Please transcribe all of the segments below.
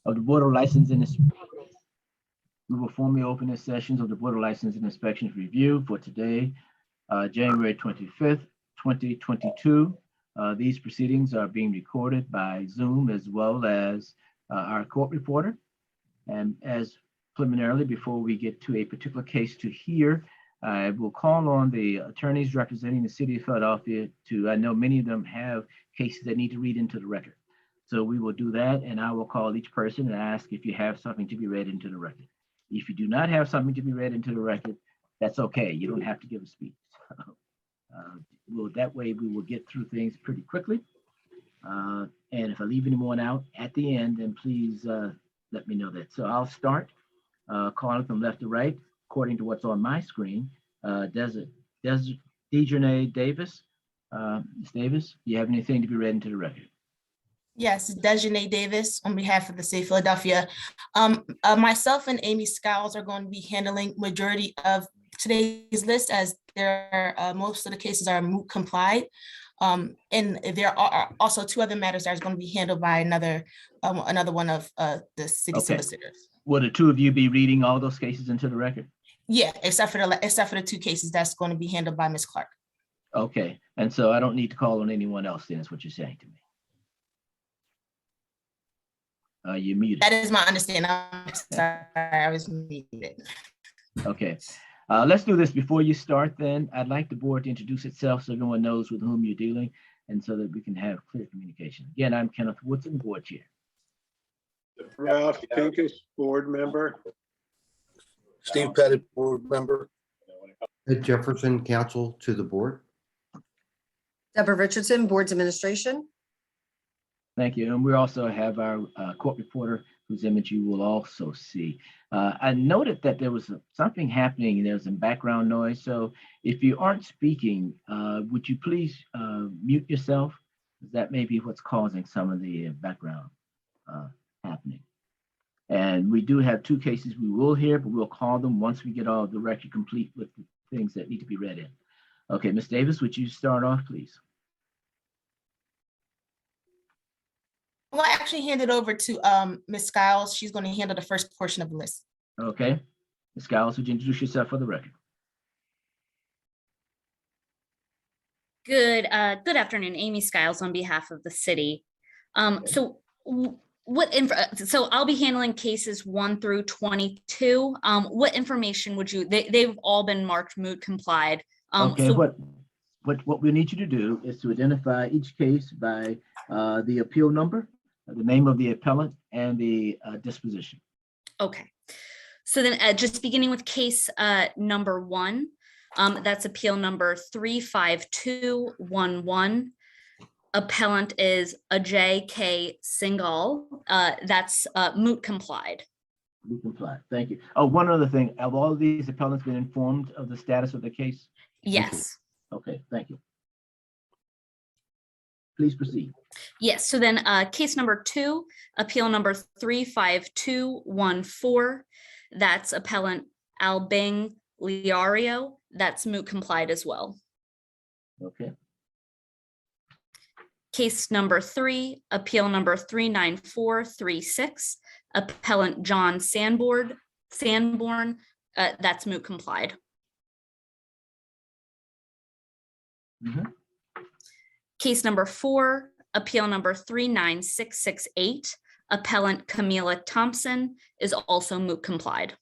of the Board of License and we will formally open the sessions of the Board of License and Inspections Review for today, January 25th, 2022. These proceedings are being recorded by Zoom as well as our court reporter. And as preliminarily, before we get to a particular case to hear, I will call on the attorneys representing the city of Philadelphia to, I know many of them have cases that need to read into the record. So we will do that, and I will call each person and ask if you have something to be read into the record. If you do not have something to be read into the record, that's okay. You don't have to give a speech. That way we will get through things pretty quickly. And if I leave anyone out at the end, then please let me know that. So I'll start calling from left to right, according to what's on my screen. Dejanay Davis. Ms. Davis, do you have anything to be read into the record? Yes, Dejanay Davis on behalf of the city of Philadelphia. Myself and Amy Skiles are going to be handling majority of today's list, as most of the cases are moot complied. And there are also two other matters that are going to be handled by another one of the city solicitors. Will the two of you be reading all those cases into the record? Yeah, except for the two cases that's going to be handled by Ms. Clark. Okay, and so I don't need to call on anyone else then, is what you're saying to me. You're muted. That is my understanding. I'm sorry, I was muted. Okay, let's do this before you start then. I'd like the board to introduce itself so everyone knows with whom you're dealing and so that we can have clear communication. Again, I'm Kenneth Woodson, board chair. Ralph Pincus, board member. Steve Pettit, board member. Ed Jefferson, counsel to the board. Deborah Richardson, board's administration. Thank you. And we also have our court reporter whose image you will also see. I noted that there was something happening and there was some background noise. So if you aren't speaking, would you please mute yourself? That may be what's causing some of the background happening. And we do have two cases we will hear, but we'll call them once we get all the record complete with the things that need to be read in. Okay, Ms. Davis, would you start off, please? Well, I actually hand it over to Ms. Skiles. She's going to handle the first portion of the list. Okay. Ms. Skiles, would you introduce yourself for the record? Good afternoon, Amy Skiles on behalf of the city. So I'll be handling cases 1 through 22. What information would you, they've all been marked moot complied. Okay, so what we need you to do is to identify each case by the appeal number, the name of the appellant, and the disposition. Okay, so then just beginning with case number 1, that's appeal number 35211. Appellant is Ajay K. Singhal. That's moot complied. Moot complied, thank you. Oh, one other thing, have all of these appellants been informed of the status of the case? Yes. Okay, thank you. Please proceed. Yes, so then case number 2, appeal number 35214. That's appellant Albing Liario. That's moot complied as well. Okay. Case number 3, appeal number 39436. Appellant John Sanborn. That's moot complied. Mm-hmm. Case number 4, appeal number 39668, appellant Camila Thompson is also moot complied.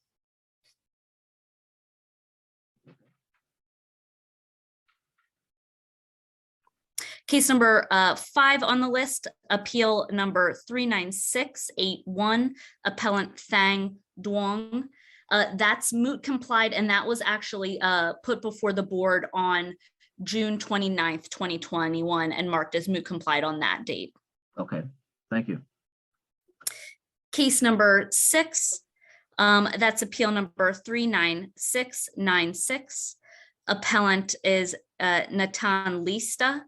Case number 5 on the list, appeal number 39681, appellant Thang Duong. That's moot complied, and that was actually put before the board on June 29th, 2021, and marked as moot complied on that date. Okay, thank you. Case number 6, that's appeal number 39696. Appellant is Natan Lista,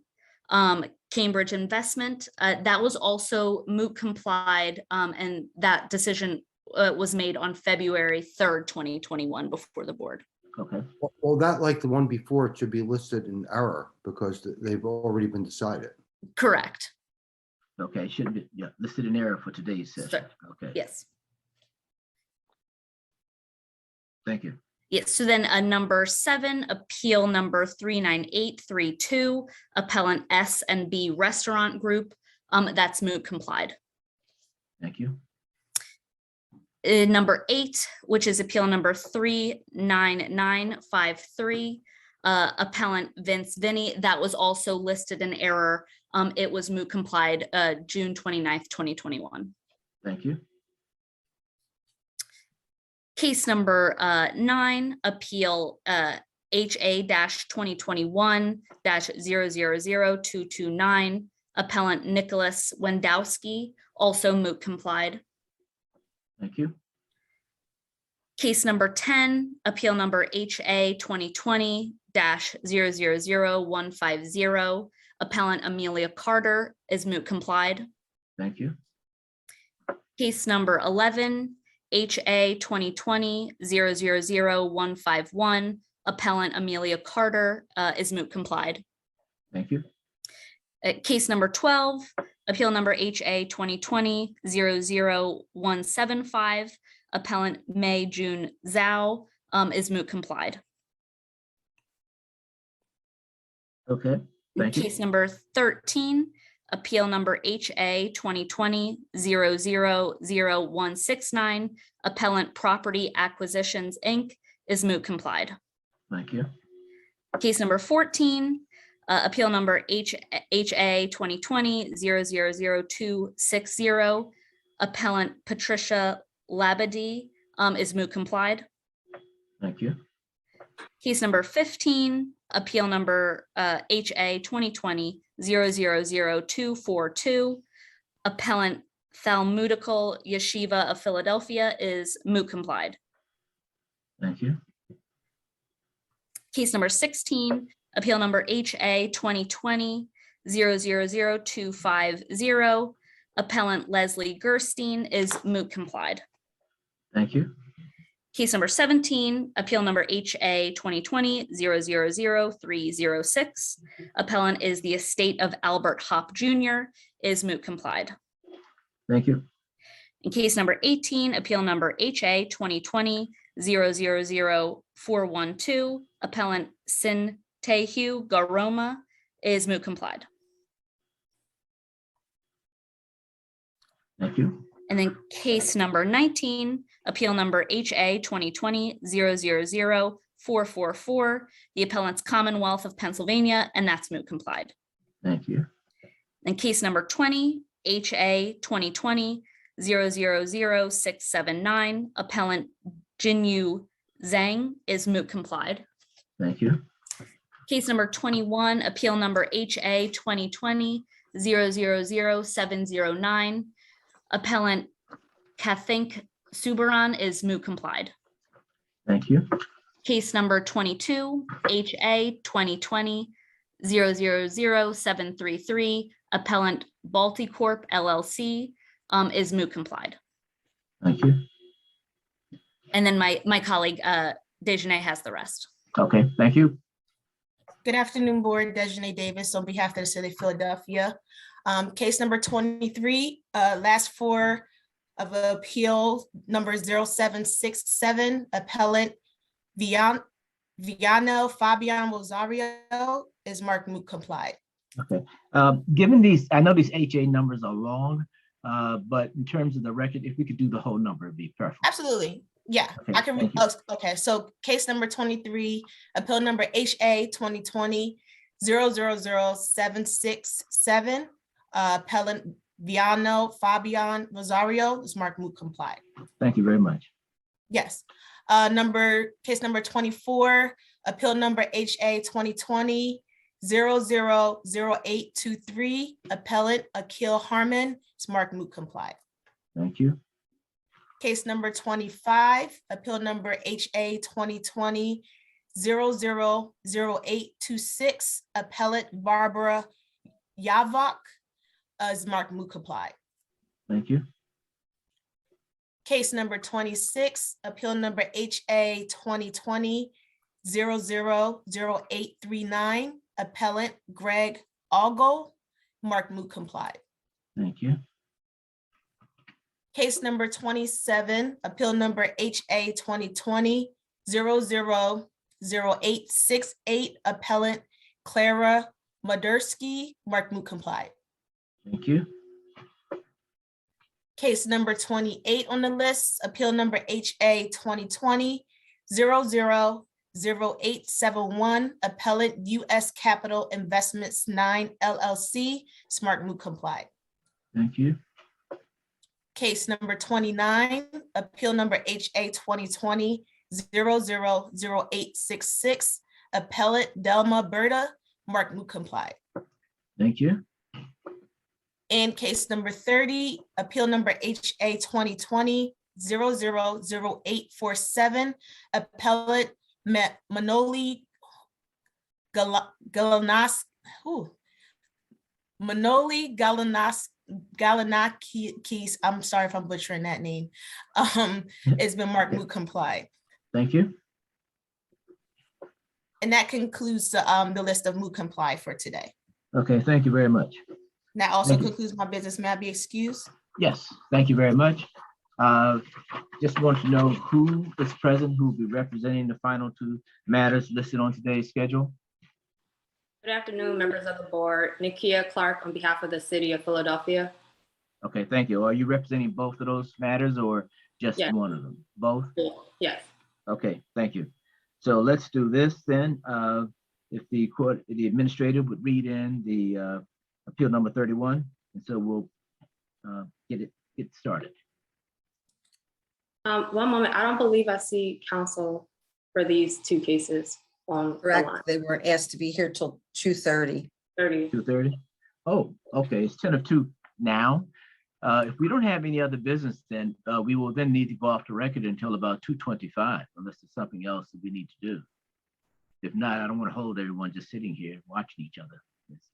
Cambridge Investment. That was also moot complied, and that decision was made on February 3rd, 2021 before the board. Okay. Well, that, like the one before, it should be listed in error because they've already been decided. Correct. Okay, should be, yeah, listed in error for today's session. Sir. Okay, Yes. thank you. Yes, so then number 7, appeal number 39832, appellant S and B Restaurant Group, that's moot complied. Thank you. Number 8, which is appeal number 39953, appellant Vince Vinny, that was also listed in error. It was moot complied June 29th, 2021. Thank you. Case number 9, appeal HA-2021-000229, appellant Nicholas Wendowski, also moot complied. Thank you. Case number 10, appeal number HA 2020-000150, appellant Amelia Carter is moot complied. Thank you. Case number 11, HA 2020-000151, appellant Amelia Carter is moot complied. Thank you. Case number 12, appeal number HA 2020-00175, appellant May June Zhao is moot complied. Okay, thank you. Case number 13, appeal number HA 2020-000169, appellant Property Acquisitions, Inc. is moot complied. Thank you. Case number 14, appeal number HA 2020-000260, appellant Patricia Labadie is moot complied. Thank you. Case number 15, appeal number HA 2020-000242, appellant Thalmudical Yeshiva of Philadelphia is moot complied. Thank you. Case number 16, appeal number HA 2020-000250, appellant Leslie Gerstein is moot complied. Thank you. Case number 17, appeal number HA 2020-000306, appellant is the estate of Albert Hopp Jr. is moot complied. Thank you. In case number 18, appeal number HA 2020-000412, appellant Sin Tehu Garoma is moot complied. Thank you. And then case number 19, appeal number HA 2020-000444, the appellant's Commonwealth of Pennsylvania, and that's moot complied. Thank you. And case number 20, HA 2020-000679, appellant Jinyu Zhang is moot complied. Thank you. Case number 21, appeal number HA 2020-000709, appellant Kathink Subaran is moot complied. Thank you. Case number 22, HA 2020-000733, appellant Balticorp LLC is moot complied. Thank you. And then my colleague Dejanay has the rest. Okay, thank you. Good afternoon, Board. Dejanay Davis on behalf of the City of Philadelphia. Case number 23, last 4 of appeal number 0767, appellant Viano Fabian Rosario is marked moot complied. Okay. Given these, I know these HA numbers are long, but in terms of the record, if we could do the whole number, it'd be perfect. Absolutely. Yeah, Okay, I can. thank you. Okay, so case number 23, appeal number HA 2020-000767, appellant Viano Fabian Rosario is marked moot complied. Thank you very much. Yes. Case number 24, appeal number HA 2020-000823, appellant Akil Harmon is marked moot complied. Thank you. Case number 25, appeal number HA 2020-000826, appellant Barbara Yavok is marked moot complied. Thank you. Case number 26, appeal number HA 2020-000839, appellant Greg Algo, marked moot complied. Thank you. Case number 27, appeal number HA 2020-000868, appellant Clara Modersky, Mark Moot complied. Thank you. Case number 28 on the list, appeal number HA 2020-000871, appellant US Capital Investments 9 LLC, Smart Moot complied. Thank you. Case number 29, appeal number HA 2020-000866, appellate Delma Berta, Mark Moot complied. Thank you. And case number 30, appeal number HA 2020-000847, appellate Manoli Galanakis, I'm sorry if I'm butchering that name. It's been Mark Moot complied. Thank you. And that concludes the list of Moot comply for today. Okay, thank you very much. That also Thank you. concludes my business. May I be excused? Yes, thank you very much. Just want to know who is present, who will be representing the final two matters listed on today's schedule. Good afternoon, members of the board. Nikia Clark on behalf of the city of Philadelphia. Okay, thank you. Are you representing both of those matters or just Yes. one of them? Both? Yes. Okay, thank you. So let's do this then. If the administrator would read in the appeal number 31, and so we'll get started. One moment, I don't believe I see counsel for these two cases on the Correct. line. They were asked to be here till 2:30. 30. 2:30? Oh, okay, it's 10 of 2 now. If we don't have any other business, then we will then need to go off the record until about 2:25, unless there's something else that we need to do. If not, I don't want to hold everyone just sitting here watching each other.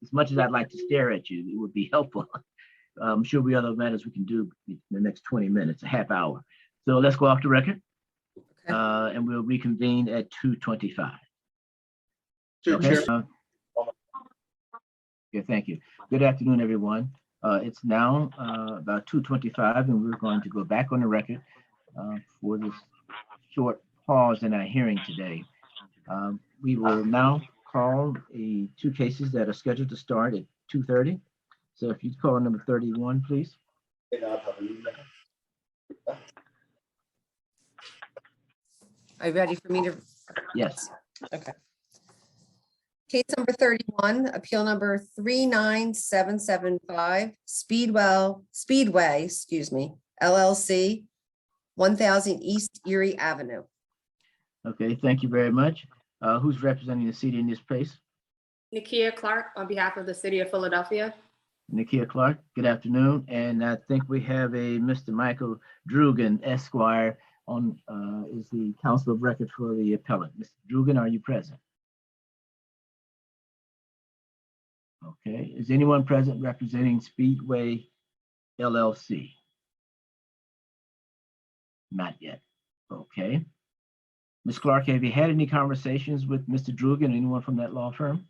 As much as I'd like to stare at you, it would be helpful. I'm sure we have other matters we can do in the next 20 minutes, a half hour. So let's go off the record, Okay. and we'll reconvene at 2:25. Mr. Okay. Chair, Yeah, thank you. Good afternoon, everyone. It's now about 2:25, and we're going to go back on the record for this short pause in our hearing today. We will now call two cases that are scheduled to start at 2:30. So if you call number 31, please. Are you ready for me to? Yes. Okay. Case number 31, appeal number 39775, Speedway, LLC, 1000 East Erie Avenue. Okay, thank you very much. Who's representing the city in this case? Nikia Clark on behalf of the city of Philadelphia. Nikia Clark, good afternoon. And I think we have a Mr. Michael Drugan, Esquire, on is the counsel of record for the appellant. Mr. Drugan, are you present? Okay, is anyone present representing Speedway LLC? Not yet. Okay. Ms. Clark, have you had any conversations with Mr. Drugan, anyone from that law firm?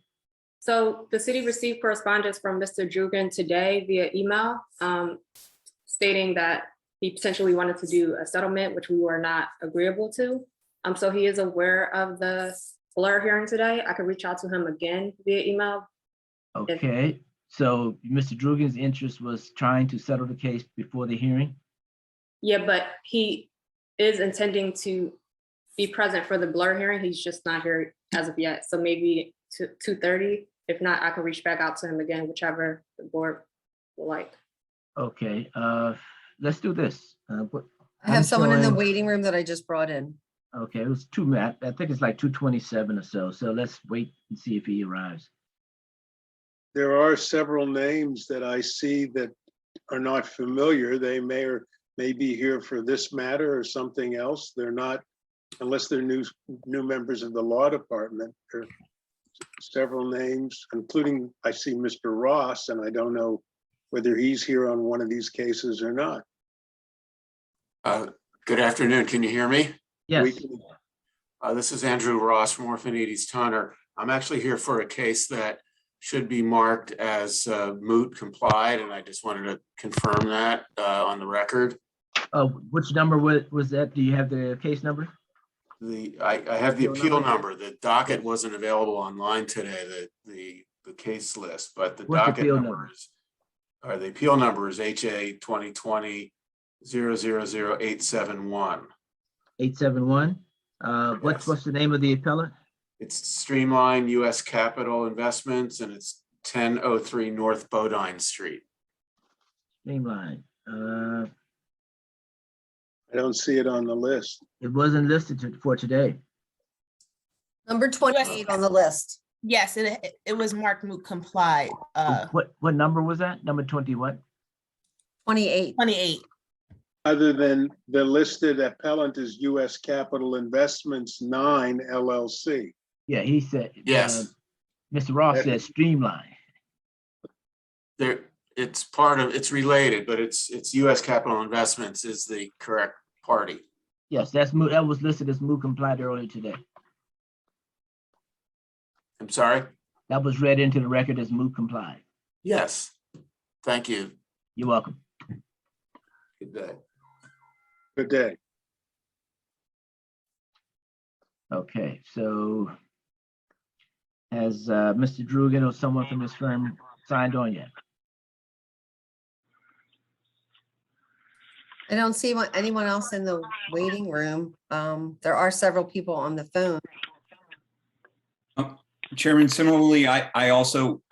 So the city received correspondence from Mr. Drugan today via email stating that he potentially wanted to do a settlement, which we were not agreeable to. So he is aware of the Blur hearing today. I could reach out to him again via email. Okay, so Mr. Drugan's interest was trying to settle the case before the hearing? Yeah, but he is intending to be present for the Blur hearing. He's just not here as of yet. So maybe 2:30. If not, I can reach back out to him again, whichever the board will like. Okay, let's do this. I have someone in the showing- waiting room that I just brought in. Okay, it was I think it's like 2:27 or so. So let's wait and see if he arrives. there are several names that I see that are not familiar. They may be here for this matter or something else. They're not, unless they're new members of the law department. There are several names, including I see Mr. Ross, and I don't know whether he's here on one of these cases or not. Good afternoon. Can you hear me? Yes, We can- This is Andrew Ross from Orphan 80s Tanner. I'm actually here for a case that should be marked as moot complied, and I just wanted to confirm that on the record. Which number was that? Do you have the case number? I have the appeal number. The docket wasn't available online today, the case list, but the What's the docket appeal number number? the appeal number is HA 2020-000871. 871. What's Yes. the name of the appellant? It's Streamline US Capital Investments, and it's 1003 North Bodine Street. Streamline. I don't see it on the list. It wasn't listed for today. Number 28 on the list. Yes, it was marked moot complied, What number was that? Number 20 what? 28. 28. Other than the listed appellant is US Capital Investments 9 LLC. Yeah, he said. Yes. Mr. Ross said Streamline. It's related, but it's US Capital Investments is the correct party. Yes, that was listed as moot complied earlier today. I'm sorry? That was read into the record as moot complied. Yes. Thank you. You're welcome. Good day. Good day. Okay, so has Mr. Drugan or someone from his firm signed on yet? I don't see anyone else in the waiting room. There are several people on the phone. Chairman, similarly, I also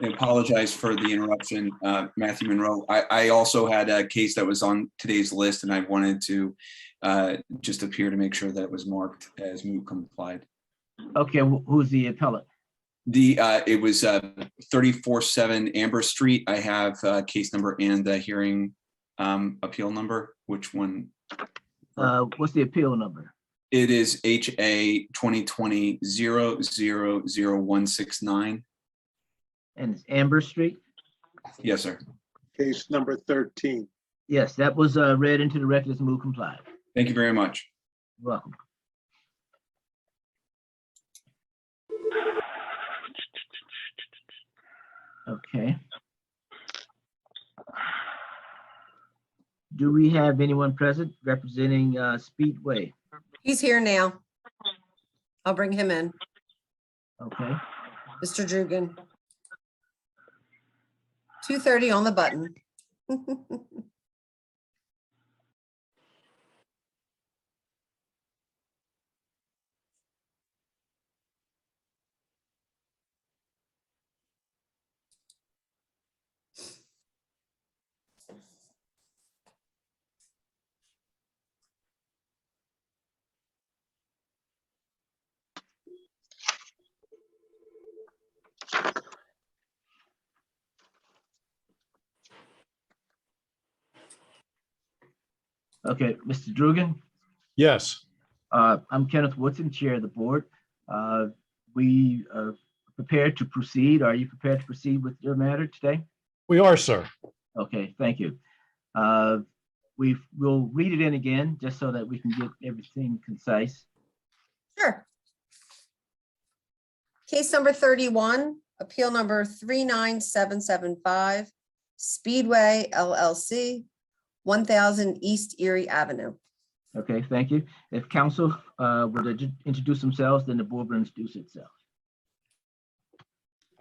apologize for the interruption, Matthew Monroe. I also had a case that was on today's list, and I wanted to just appear to make sure that it was marked as moot complied. Okay, who's the appellant? It was 34-7 Amber Street. I have case number and the hearing appeal number. Which one? What's the appeal number? It is HA 2020-000169. And it's Amber Street? Yes, sir. Case number 13. Yes, that was read into the record as moot complied. Thank you very much. You're welcome. Okay. Do we have anyone present representing Speedway? He's here now. I'll bring him in. Okay, Mr. Drugan. 2:30 on the button. okay, Mr. Drugan? Yes, I'm Kenneth Woodson, Chair of the Board. We are prepared to proceed. Are you prepared to proceed with your matter today? we are, sir. Okay, thank you. We'll read it in again, just so that we can get everything concise. Sure. Case number 31, appeal number 39775, Speedway LLC, 1000 East Erie Avenue. Okay, thank you. If council would introduce themselves, then the board will introduce itself.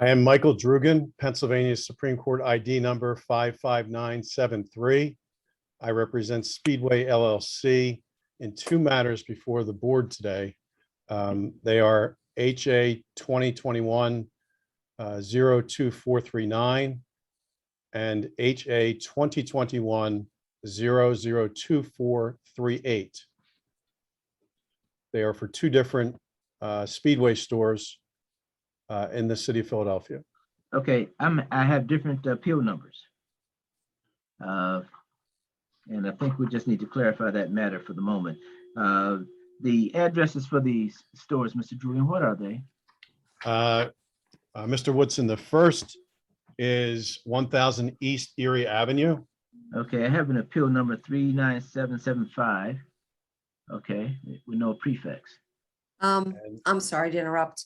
I am Michael Drugan, Pennsylvania Supreme Court ID number 55973. I represent Speedway LLC in two matters before the board today. They are HA 2021-02439 and HA 2021-002438. They are for two different Speedway stores in the city of Philadelphia. Okay, I have different appeal numbers. And I think we just need to clarify that matter for the moment. The addresses for these stores, Mr. Drugan, what are they? Mr. Woodson, the first is 1000 East Erie Avenue. Okay, I have an appeal number 39775. Okay, with no prefix. I'm sorry to interrupt,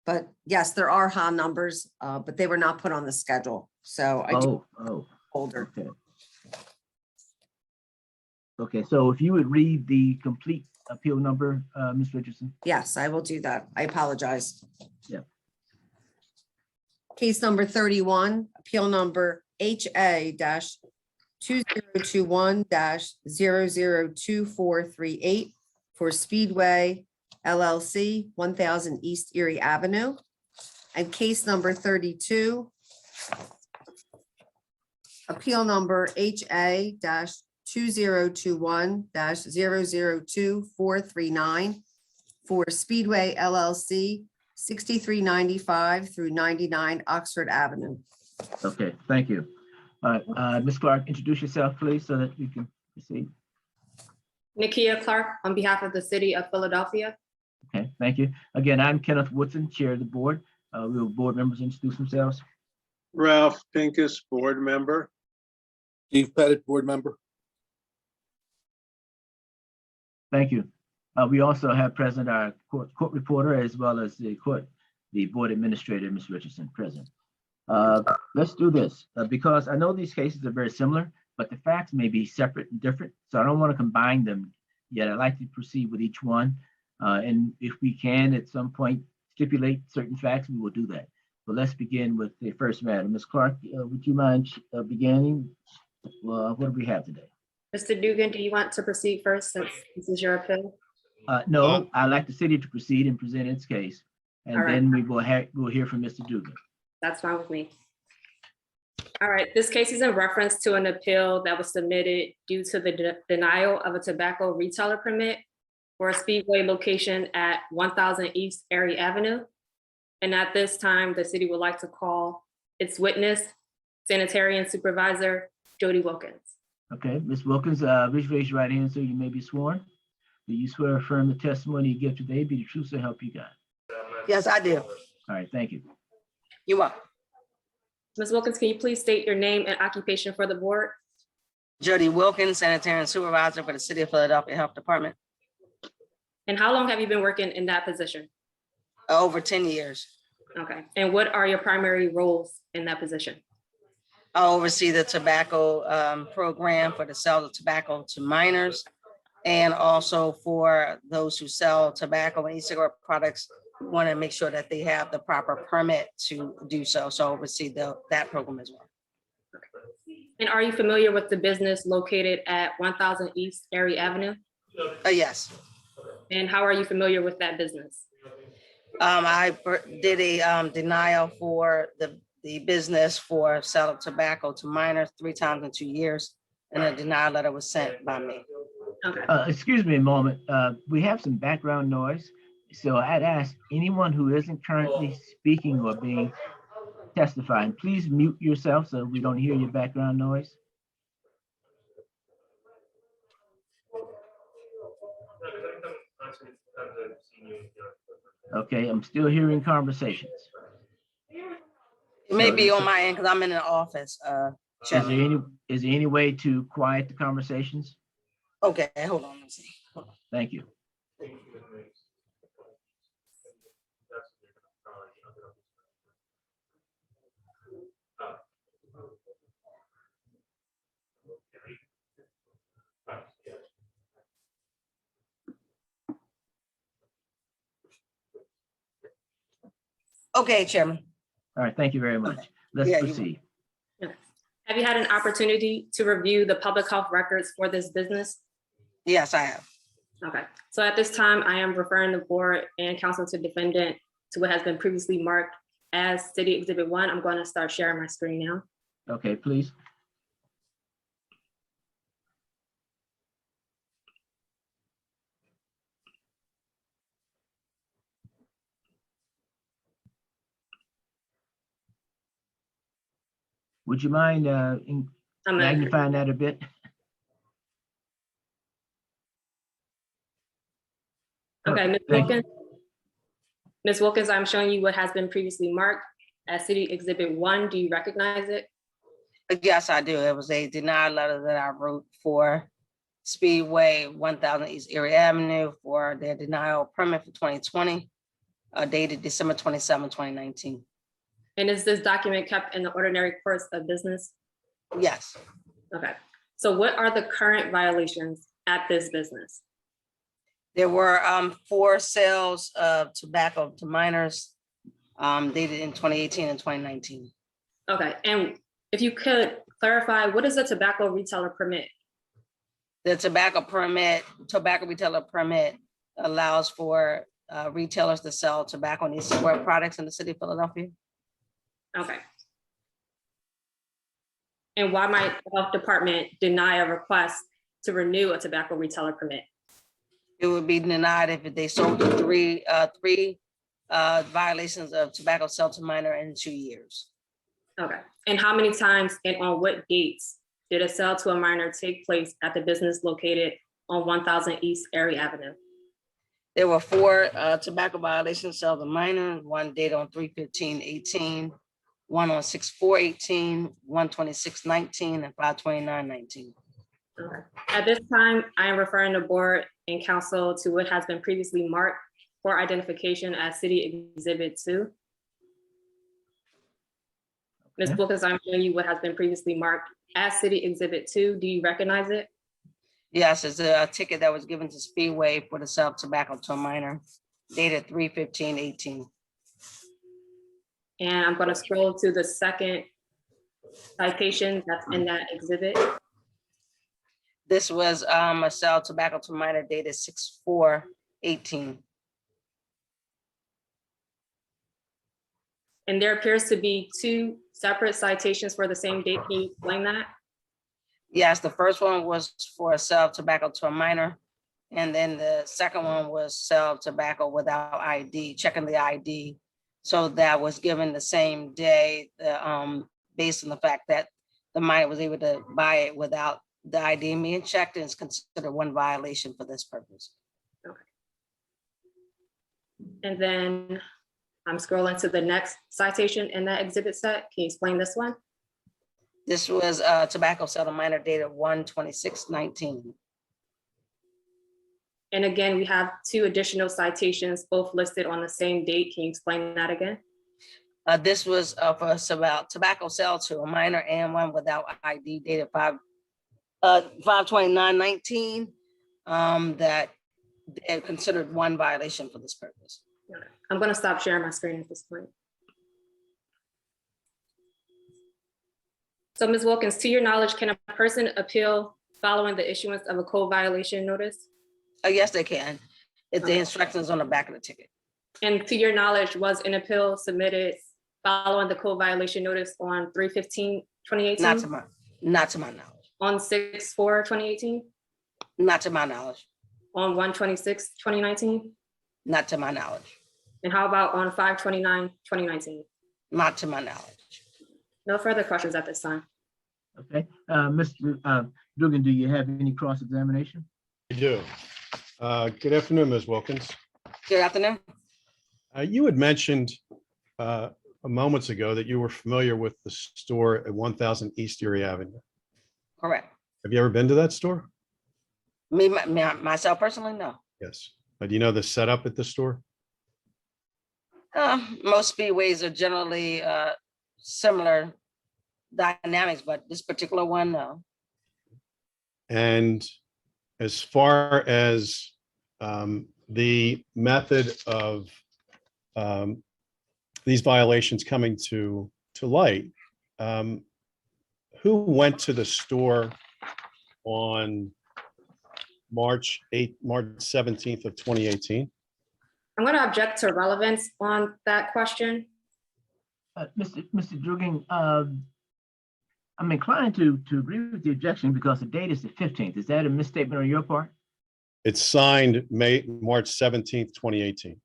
But yes, there are HA numbers, but they were not put on the schedule. So I do Oh, older. okay. Okay, so if you would read the complete appeal number, Ms. Richardson? Yes, I will do that. I apologize. Yeah. Case number 31, appeal number HA-2021-002438 for Speedway LLC, 1000 East Erie Avenue. And case number 32, appeal number HA-2021-002439 for Speedway LLC, 6395 through 99 Oxford Avenue. Okay, thank you. All right, Ms. Clark, introduce yourself, please, so that we can proceed. Nakia Clark, on behalf of the city of Philadelphia. Okay, thank you. Again, I'm Kenneth Woodson, Chair of the Board. Will board members introduce themselves? Ralph Pincus, board member. Steve Pettit, board member. Thank you. We also have present our court reporter as well as the board administrator, Ms. Richardson, present. Let's do this because I know these cases are very similar, but the facts may be separate and different. So I don't want to combine them yet. I'd like to proceed with each one. And if we can at some point stipulate certain facts, we will do that. But let's begin with the first matter. Ms. Clark, would you mind beginning? What do we have today? Mr. Dugan, do you want to proceed first since this is your appeal? No, I'd like the city to proceed and present its case. And All right. then we'll hear from Mr. Dugan. That's fine with me. All right, this case is in reference to an appeal that was submitted due to the denial of a tobacco retailer permit for a Speedway location at 1000 East Erie Avenue. And at this time, the city would like to call its witness, sanitarian supervisor, Jody Wilkins. Okay, Ms. Wilkins, please raise your right hand so you may be sworn. Do you swear or affirm the testimony you give today be the truth so help you God? Yes, I do. All right, thank you. You are Ms. Wilkins, can you please state your name and occupation for the board? Jody Wilkins, sanitarian supervisor for the City of Philadelphia Health Department. And how long have you been working in that position? Over 10 years. Okay, and what are your primary roles in that position? I oversee the tobacco program for the sale of tobacco to minors and also for those who sell tobacco and e-cigarette products, want to make sure that they have the proper permit to do so. So I oversee that program as well. And are you familiar with the business located at 1000 East Erie Avenue? Yes. And how are you familiar with that business? I did a denial for the business for sale of tobacco to minors 3 times in 2 years, and a denial letter was sent by me. Okay. Excuse me a moment. We have some background noise. So I'd ask anyone who isn't currently speaking or being testifying, please mute yourself so we don't hear your background noise. Okay, I'm still hearing conversations. It may be on my end because I'm in an office. Is there any way to quiet the conversations? Okay, hold on. Let me see. Thank you. Okay, Chairman. All right, thank you very much. Let's Yeah, proceed. Have you had an opportunity to review the public health records for this business? Yes, I have. Okay, so at this time, I am referring the board and counsel to defendant to what has been previously marked as City Exhibit 1. I'm going to start sharing my screen now. Okay, please. Would you mind magnifying that a bit? Okay, Ms. Thank you. Wilkins. Ms. Wilkins, I'm showing you what has been previously marked as City Exhibit 1. Do you recognize it? Yes, I do. It was a denial letter that I wrote for Speedway 1000 East Erie Avenue for their denial permit for 2020. dated December 27, 2019. And is this document kept in the ordinary course of business? Yes, Okay, so what are the current violations at this business? there were 4 sales of tobacco to minors dated in 2018 and 2019. Okay, and if you could clarify, what is a tobacco retailer permit? The tobacco retailer permit allows for retailers to sell tobacco and e-cigarette products in the city of Philadelphia. Okay. And why might the health department deny a request to renew a tobacco retailer permit? It would be denied if they sold three violations of tobacco sale to minor in 2 years. Okay, and how many times and on what dates did a sale to a minor take place at the business located on 1000 East Erie Avenue? There were 4 tobacco violations sold to minor, one dated on 3/15/18, one on 6/4/18, 1/26/19, and 5/29/19. Okay. At this time, I am referring the board and council to what has been previously marked for identification as City Exhibit 2. Ms. Okay. Wilkins, I'm showing you what has been previously marked as City Exhibit 2. Do you recognize it? Yes, it's a ticket that was given to Speedway for the sale of tobacco to a minor dated 3/15/18. And I'm going to scroll to the second citation that's in that exhibit. This was a sale of tobacco to a minor dated 6/4/18. And there appears to be 2 separate citations for the same date. Can you explain that? Yes, the first one was for a sale of tobacco to a minor. And then the second one was sale of tobacco without ID, checking the ID. So that was given the same day, based on the fact that the minor was able to buy it without the ID being checked, and is considered one violation for this purpose. And then I'm scrolling to the next citation in that exhibit set. Can you explain this one? This was tobacco sale to minor dated 1/26/19. And again, we have 2 additional citations, both listed on the same date. Can you explain that again? This was for tobacco sale to a minor and one without ID dated 5/29/19. That they considered one violation for this purpose. I'm going to stop sharing my screen at this point. So Ms. Wilkins, to your knowledge, can a person appeal following the issuance of a code violation notice? Yes, they can. It's the Okay. instructions on the back of the ticket. And to your knowledge, was an appeal submitted following the code violation notice on 3/15/2018? Not to my knowledge. On 6/4/2018? Not to my knowledge. On 1/26/2019? Not to my knowledge. And how about on 5/29/2019? Not to my knowledge. No further questions at this time. Okay, Mr. Dugan, do you have any cross-examination? I do. Good afternoon, Ms. Wilkins. Good afternoon. You had mentioned moments ago that you were familiar with the store at 1000 East Erie Avenue. Correct. Have you ever been to that store? Myself personally, no. Yes. Do you know the setup at the store? Most speedways are generally similar dynamics, but this particular one, no. And as far as the method of these violations coming to light, who went to the store on March 17th of 2018? I'm going to object to relevance on that question. Mr. Dugan, I'm inclined to agree with the objection because the date is the 15th. Is that a misstatement on your part? It's signed March 17th, 2018.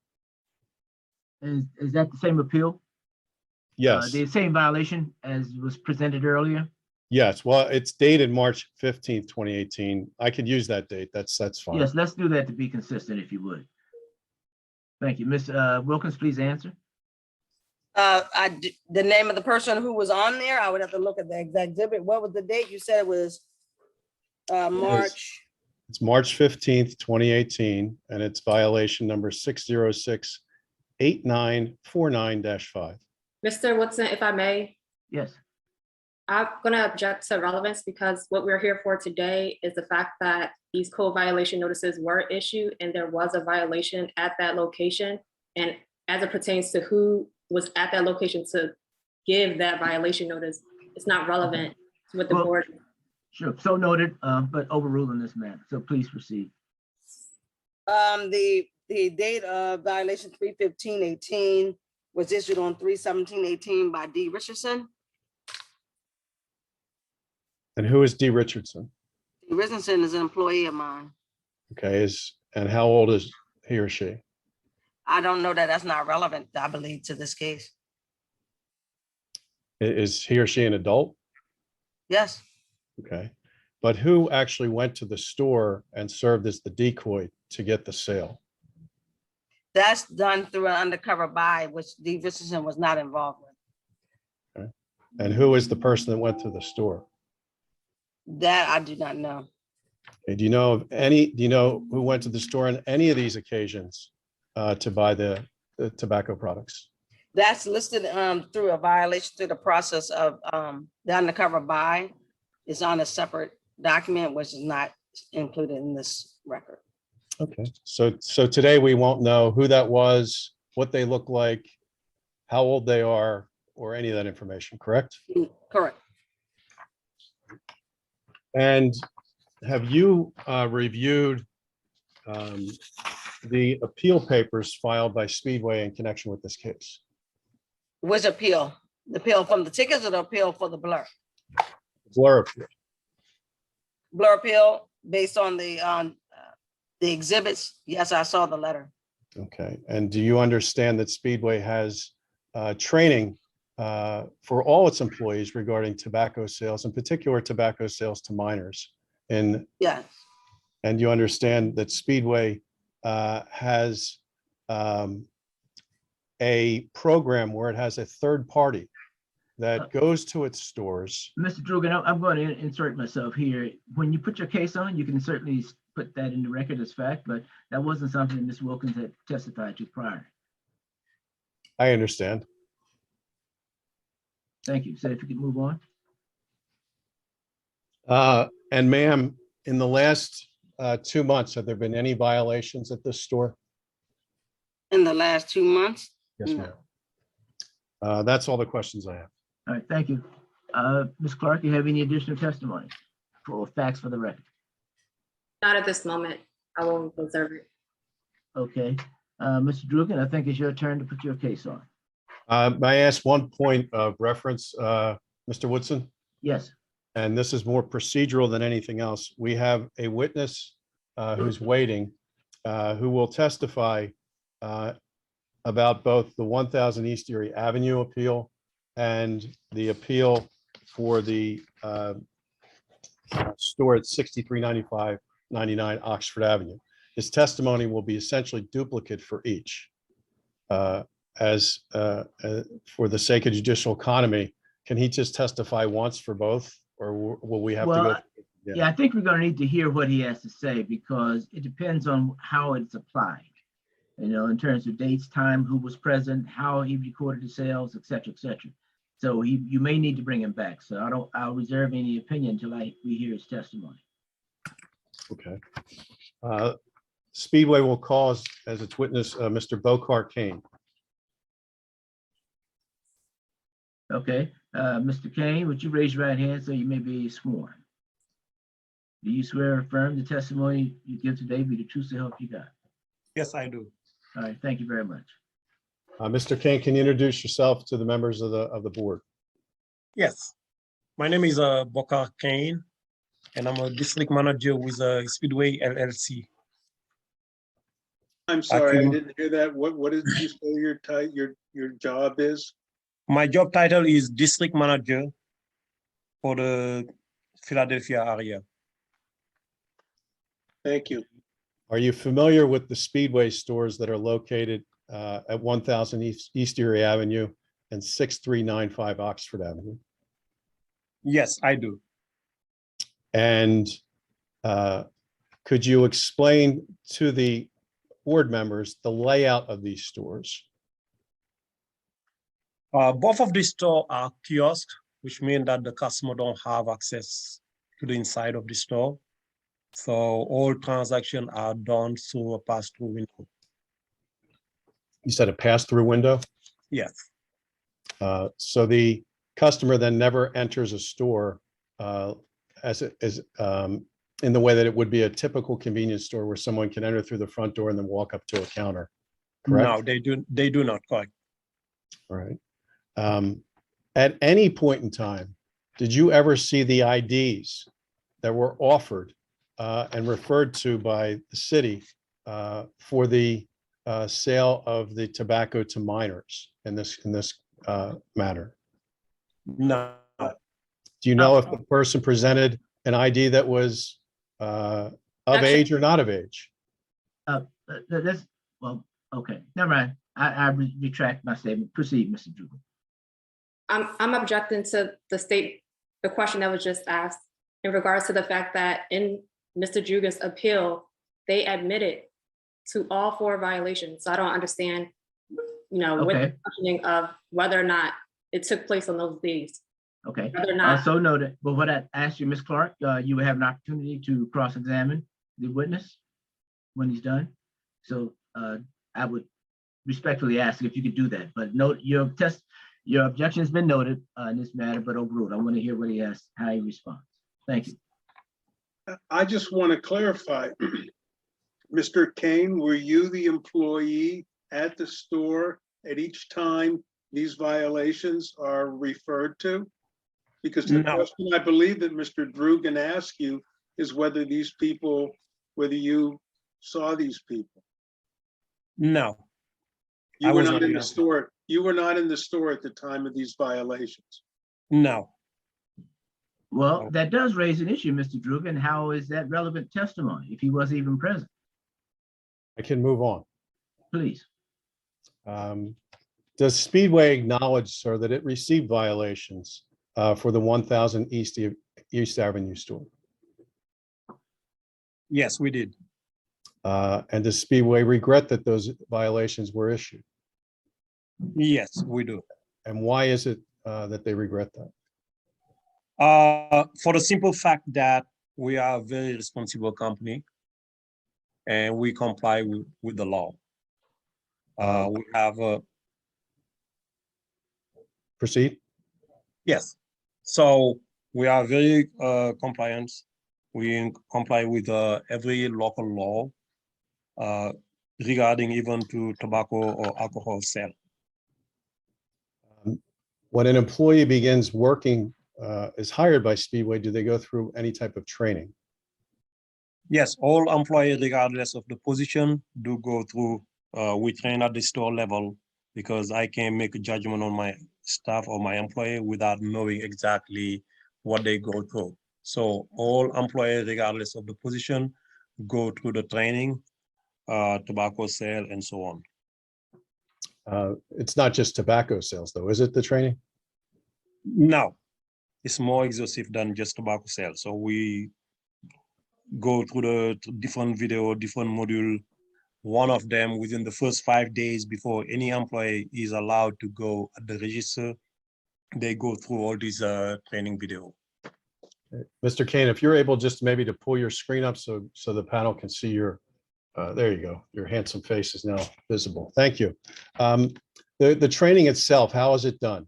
Is that the same appeal? Yes, The same violation as was presented earlier? yes. Well, it's dated March 15th, 2018. I could use that date. That's fine. Yes, let's do that to be consistent, if you would. Thank you. Ms. Wilkins, please answer. The name of the person who was on there, I would have to look at the exact exhibit. What was the date? You said it was March. It's March 15th, 2018, and it's violation number 606 8949-5. Mr. Woodson, if I may, Yes. I'm gonna object to relevance because what we're here for today is the fact that these code violation notices were issued and there was a violation at that location. And as it pertains to who was at that location to give that violation notice, it's not relevant to what the Well- board. Sure, so noted, but overruled in this matter. So please proceed. The date of violation 3/15/18 was issued on 3/17/18 by D. Richardson. And who is D. Richardson? D. Richardson is an employee of mine. Okay, and how old is he or she? I don't know that that's not relevant, I believe, to this case. Is he or she an adult? Yes, Okay. But who actually went to the store and served as the decoy to get the sale? that's done through an undercover buy, which D. Richardson was not involved with. And who is the person that went to the store? That I do not know. Okay, do you know who went to the store on any of these occasions to buy the tobacco products? That's listed through a violation through the process of the undercover buy. Is on a separate document, which is not included in this record. Okay, so today we won't know who that was, what they look like, how old they are, or any of that information, correct? Correct. And have you reviewed the appeal papers filed by Speedway in connection with this case? Which appeal? The appeal from the tickets or the appeal for the blur? Blur appeal. Blur appeal based on the exhibits? Yes, I saw the letter. Okay, and do you understand that Speedway has training for all its employees regarding tobacco sales, in particular tobacco sales to minors? And Yes, you understand that Speedway has a program where it has a third party that goes to its stores. Mr. Drugan, I'm going to insert myself here. When you put your case on, you can certainly put that in the record as fact, but that wasn't something that Ms. Wilkins had testified to prior. I understand. Thank you. So if you could move on. And ma'am, in the last 2 months, have there been any violations at this store? in the last 2 months? Yes, No. ma'am. That's all the questions I have. All right, thank you. Ms. Clark, you have any additional testimony for facts for the record? Not at this moment. I will reserve it. Okay. Mr. Drugan, I think it's your turn to put your case on. May I ask one point of reference, Mr. Woodson? Yes. And this is more procedural than anything else. We have a witness who's waiting, who will testify about both the 1000 East Erie Avenue appeal and the appeal for the store at 6395-99 Oxford Avenue. His testimony will be essentially duplicate for each. For the sake of judicial economy, can he just testify once for both, or will we have to go? Yeah, I think we're going to need to hear what he has to say because it depends on how it's applied. You know, in terms of dates, time, who was present, how he recorded the sales, et cetera, et cetera. So you may need to bring him back. So I'll reserve any opinion until we hear his testimony. Okay. Speedway will call as its witness, Mr. Bokar Kane. Okay, Mr. Kane, would you raise your right hand so you may be sworn? Do you swear or affirm the testimony you give today be the truth so help you God? Yes, I do. All right, thank you very much. Mr. Kane, can you introduce yourself to the members of the board? Yes. My name is Bokar Kane, and I'm a district manager with Speedway LLC. I'm sorry, I can- didn't hear that. What did you say your job is? My job title is district manager for the Philadelphia area. Thank you. Are you familiar with the Speedway stores that are located at 1000 East Erie Avenue and 6395 Oxford Avenue? Yes, I do. And could you explain to the board members the layout of these stores Both of these stores are kiosks, which means that the customer don't have access to the inside of the store. So all transactions are done through a pass-through window. You said a pass-through window? Yes, So the customer then never enters a store as in the way that it would be a typical convenience store where someone can enter through the front door and then walk up to a counter, correct? no, they do not, correct. All right. At any point in time, did you ever see the IDs that were offered and referred to by the city for the sale of the tobacco to minors in this matter? No, Do you know if the person presented an ID that was of age or not of age? This, well, okay, never mind. I retract my statement. Proceed, Mr. Dugan. I'm objecting to the question that was just asked in regards to the fact that in Mr. Jugan's appeal, they admitted to all 4 violations. So I don't understand, with the questioning of whether or not it took place on those days. Okay, Whether or not, so noted. But what I asked you, Ms. Clark, you will have an opportunity to cross-examine the witness when he's done. So I would respectfully ask if you could do that, but note your objection has been noted in this matter, but overruled. I want to hear what he has, how he responds. Thank you. I just want to clarify. Mr. Kane, were you the employee at the store at each time these violations are referred to? Because the No. question I believe that Mr. Drugan asked you is whether you saw these people. no, You I were was not not in the there. store. You were not in the store at the time of these violations. no. Well, that does raise an issue, Mr. Drugan. How is that relevant testimony if he wasn't even present? I can move on. Please. Does Speedway acknowledge, sir, that it received violations for the 1000 East Avenue store? Yes, we did. And does Speedway regret that those violations were issued? Yes, we do. And why is it that they regret that? For the simple fact that we are a very responsible company and we comply with the law. We have Proceed. yes. So we are very compliant. We comply with every local law regarding even to tobacco or alcohol sale. When an employee begins working, is hired by Speedway, do they go through any type of training? Yes, all employees, regardless of the position, do go through. We train at the store level because I can't make a judgment on my staff or my employee without knowing exactly what they go through. So all employees, regardless of the position, go through the training, tobacco sale, and so on. It's not just tobacco sales, though, is it, the training? No, it's more exhaustive than just tobacco sales. So we go through the different video, different module. One of them within the first 5 days before any employee is allowed to go at the register, they go through all these training video. Mr. Kane, if you're able just maybe to pull your screen up so the panel can see your, there you go, your handsome face is now visible. Thank you. The training itself, how is it done?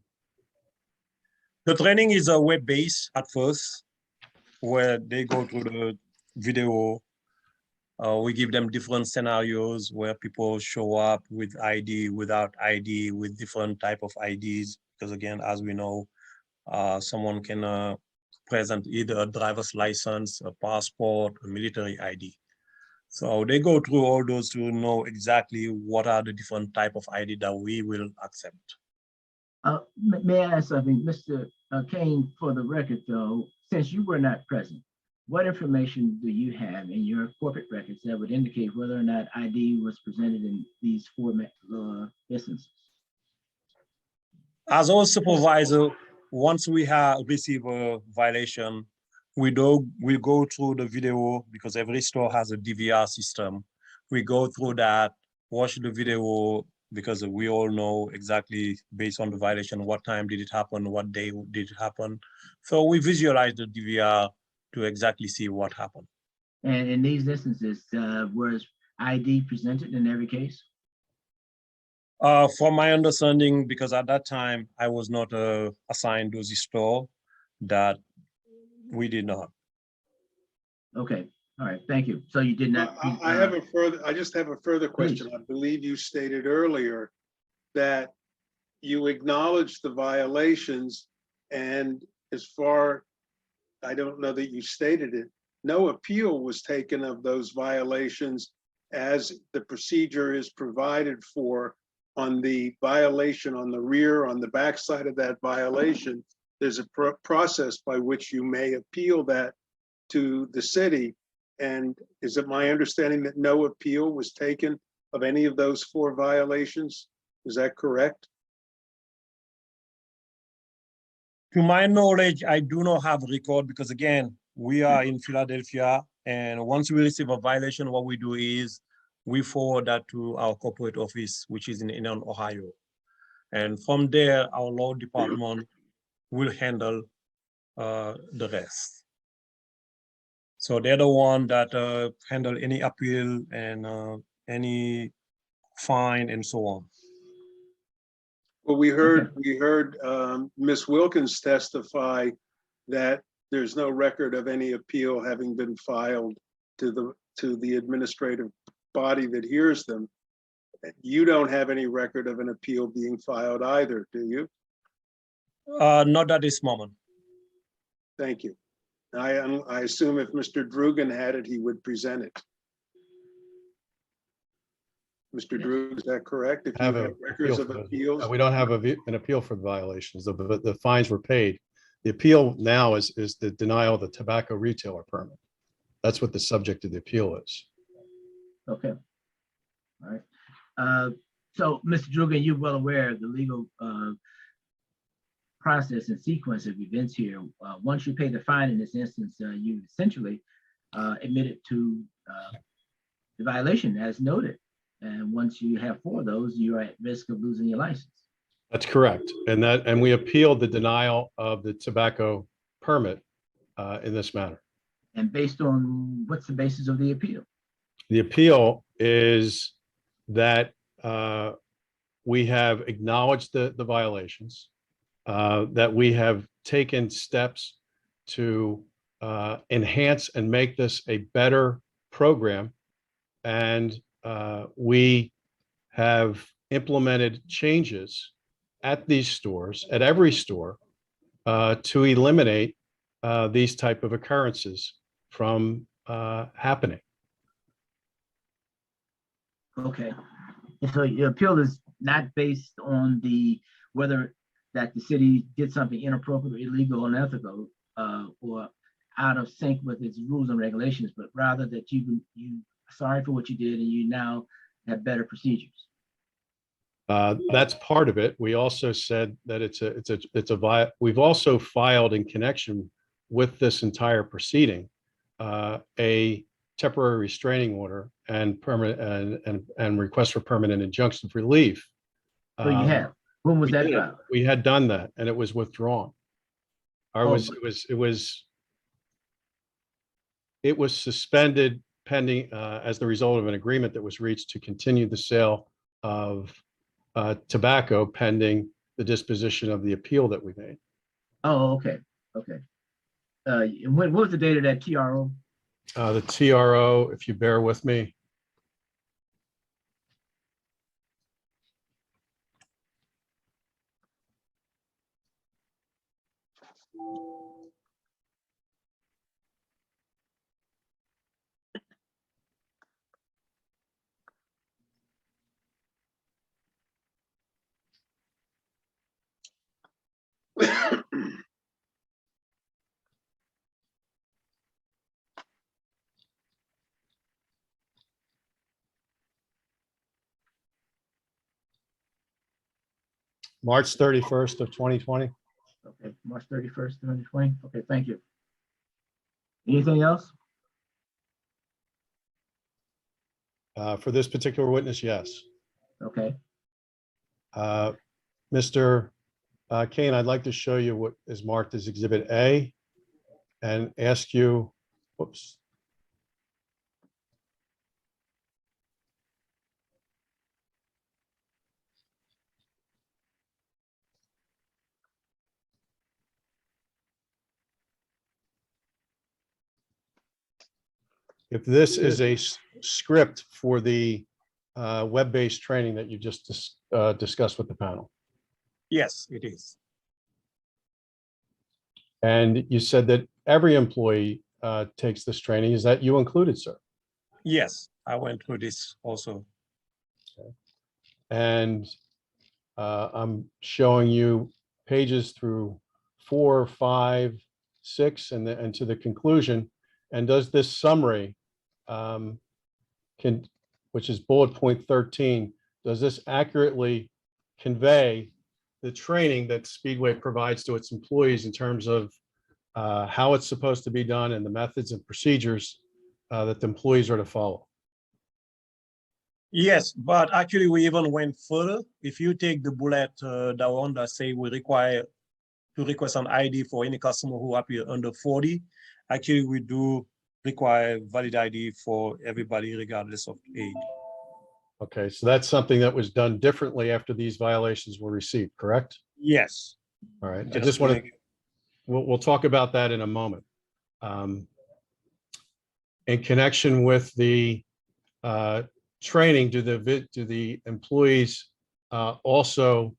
The training is a web-based at first, where they go through the video. We give them different scenarios where people show up with ID, without ID, with different type of IDs. Because again, as we know, someone can present either a driver's license, a passport, a military ID. So they go through all those to know exactly what are the different type of ID that we will accept. May I ask something, Mr. Kane, for the record though, since you were not present, what information do you have in your corporate records that would indicate whether or not ID was presented in these 4 instances? As our supervisor, once we have received a violation, we go through the video because every store has a DVR system. We go through that, watch the video, because we all know exactly based on the violation, what time did it happen, what day did it happen. So we visualize the DVR to exactly see what happened. And in these instances, was ID presented in every case? From my understanding, because at that time I was not assigned to the store, that we did not. Okay, all right, thank you. So you did not. I just have a further question. I believe you stated earlier that you acknowledged the violations, and as far, I don't know that you stated it, no appeal was taken of those violations as the procedure is provided for on the violation on the rear, on the backside of that violation. There's a process by which you may appeal that to the city. And is it my understanding that no appeal was taken of any of those 4 violations? Is that correct? To my knowledge, I do not have record because again, we are in Philadelphia, and once we receive a violation, what we do is we forward that to our corporate office, which is in Ohio. And from there, our law department will handle the rest. So they're the one that handle any appeal and any fine and so on. Well, we heard Ms. Wilkins testify that there's no record of any appeal having been filed to the administrative body that hears them. You don't have any record of an appeal being filed either, do you? Not at this moment. Thank you. I assume if Mr. Drugan had it, he would present it. Mr. Drugan, is that correct? If you have records of appeals? We don't have an appeal for the violations. The fines were paid. The appeal now is the denial of the tobacco retailer permit. That's what the subject of the appeal is. Okay. All right. So, Mr. Drugan, you're well aware of the legal process and sequence of events here. Once you pay the fine in this instance, you essentially admitted to the violation as noted. And once you have 4 of those, you're at risk of losing your license. That's correct. And we appealed the denial of the tobacco permit in this matter. And based on, what's the basis of the appeal? The appeal is that we have acknowledged the violations, that we have taken steps to enhance and make this a better program. And we have implemented changes at these stores, at every store, to eliminate these type of occurrences from happening. Okay. And so your appeal is not based on whether that the city did something inappropriate, illegal, unethical, or out of sync with its rules and regulations, but rather that you sorry for what you did and you now have better procedures. That's part of it. We also said that we've also filed in connection with this entire proceeding a temporary restraining order and permanent and request for permanent injunctive relief. So you have. When was that filed? We had done that and it was withdrawn. It was suspended pending as the result of an agreement that was reached to continue the sale of tobacco pending the disposition of the appeal that we made. Oh, okay. Okay. What was the date of that TRO? The TRO, if you bear with me. March 31st of 2020. Okay, March 31st, 2020. Okay, thank you. Anything else? For this particular witness, yes. Okay. Mr. Kane, I'd like to show you what is marked as Exhibit A and ask you, whoops. If this is a script for the web-based training that you just discussed with the panel. Yes, it is. And you said that every employee takes this training. Is that you included, sir? Yes, I went through this also. And I'm showing you pages through 4, 5, 6, and to the conclusion. And does this summary, which is bullet point 13, does this accurately convey the training that Speedway provides to its employees in terms of how it's supposed to be done and the methods and procedures that the employees are to follow? Yes, but actually we even went further. If you take the bullet that one that say we require to request an ID for any customer who appear under 40, actually we do require valid ID for everybody regardless of age. Okay, so that's something that was done differently after these violations were received, correct? Yes. All right, I Just just want to, make- we'll talk about that in a moment. In connection with the training, do the employees also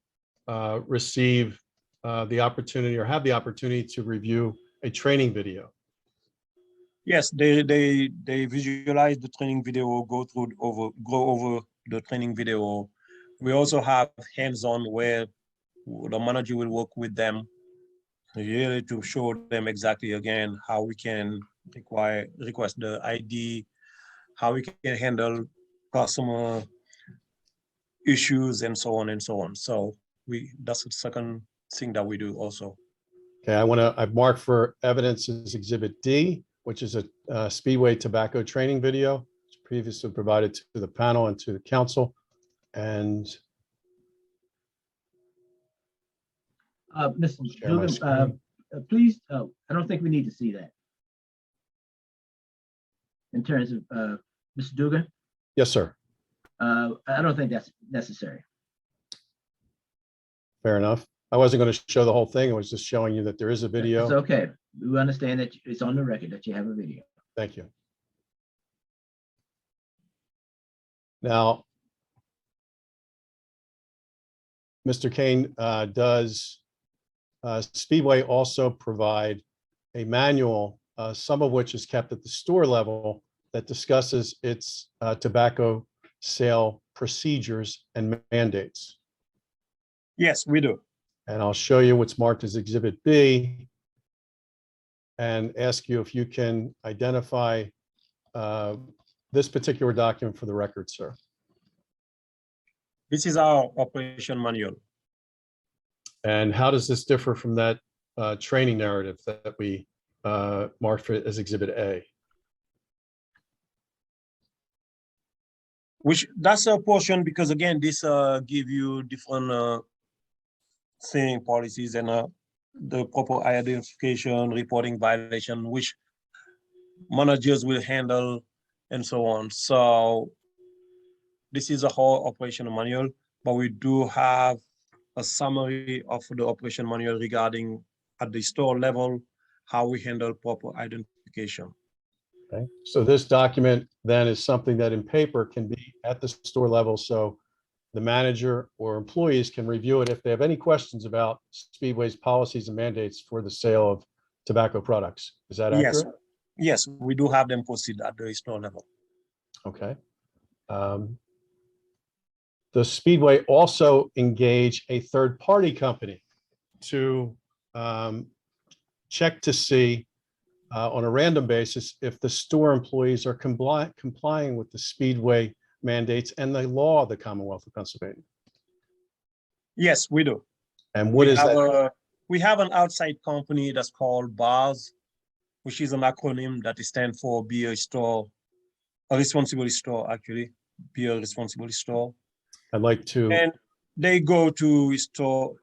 receive the opportunity or have the opportunity to review a training video? Yes, they visualize the training video, go over the training video. We also have hands-on where the manager will work with them really to show them exactly again how we can request the ID, how we can handle customer issues and so on and so on. So that's the second thing that we do also. Okay, I've marked for evidence as Exhibit D, which is a Speedway tobacco training video previously provided to the panel and to the council. And Mr. share my Dugan, screen. please, I don't think we need to see that. In terms of, Mr. Dugan, Yes, sir. I don't think that's necessary. Fair enough. I wasn't going to show the whole thing. I was just showing you that there is a It's video. okay. We understand that it's on the record that you have a video. Thank you. Now, Mr. Kane, does Speedway also provide a manual, some of which is kept at the store level, that discusses its tobacco sale procedures and mandates? Yes, we do. And I'll show you what's marked as Exhibit B and ask you if you can identify this particular document for the record, sir. This is our operation manual. And how does this differ from that training narrative that we marked for as Exhibit A? That's a portion because again, this give you different thing policies and the proper identification, reporting violation, which managers will handle and so on. So this is a whole operation manual, but we do have a summary of the operation manual regarding at the store level, how we handle proper identification. Okay, so this document then is something that in paper can be at the store level, so the manager or employees can review it if they have any questions about Speedway's policies and mandates for the sale of tobacco products. Is that Yes, accurate? yes, we do have them posted at the store level. Okay. Does Speedway also engage a third-party company to check to see on a random basis if the store employees are complying with the Speedway mandates and the law of the Commonwealth of Pennsylvania? Yes, we do. And what is that? We have an outside company that's called BARS, which is an acronym that stands for Be a Store, a Responsible Store, actually, Be a Responsible Store. I'd like to And they go to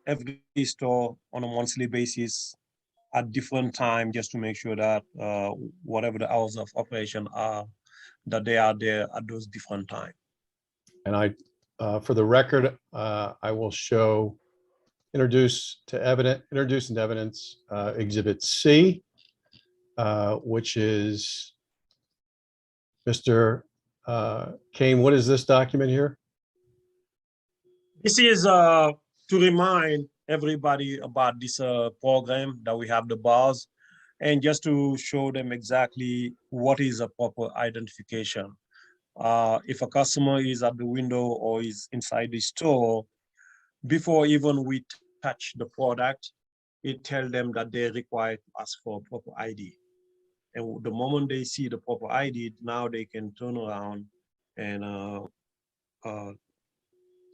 every store on a monthly basis at different time just to make sure that whatever the hours of operation are, that they are there at those different times. And for the record, I will introduce into evidence Exhibit C, which is Mr. Kane. What is this document here? This is to remind everybody about this program that we have the bars, and just to show them exactly what is a proper identification. If a customer is at the window or is inside the store, before even we touch the product, it tells them that they require to ask for proper ID. And the moment they see the proper ID, now they can turn around and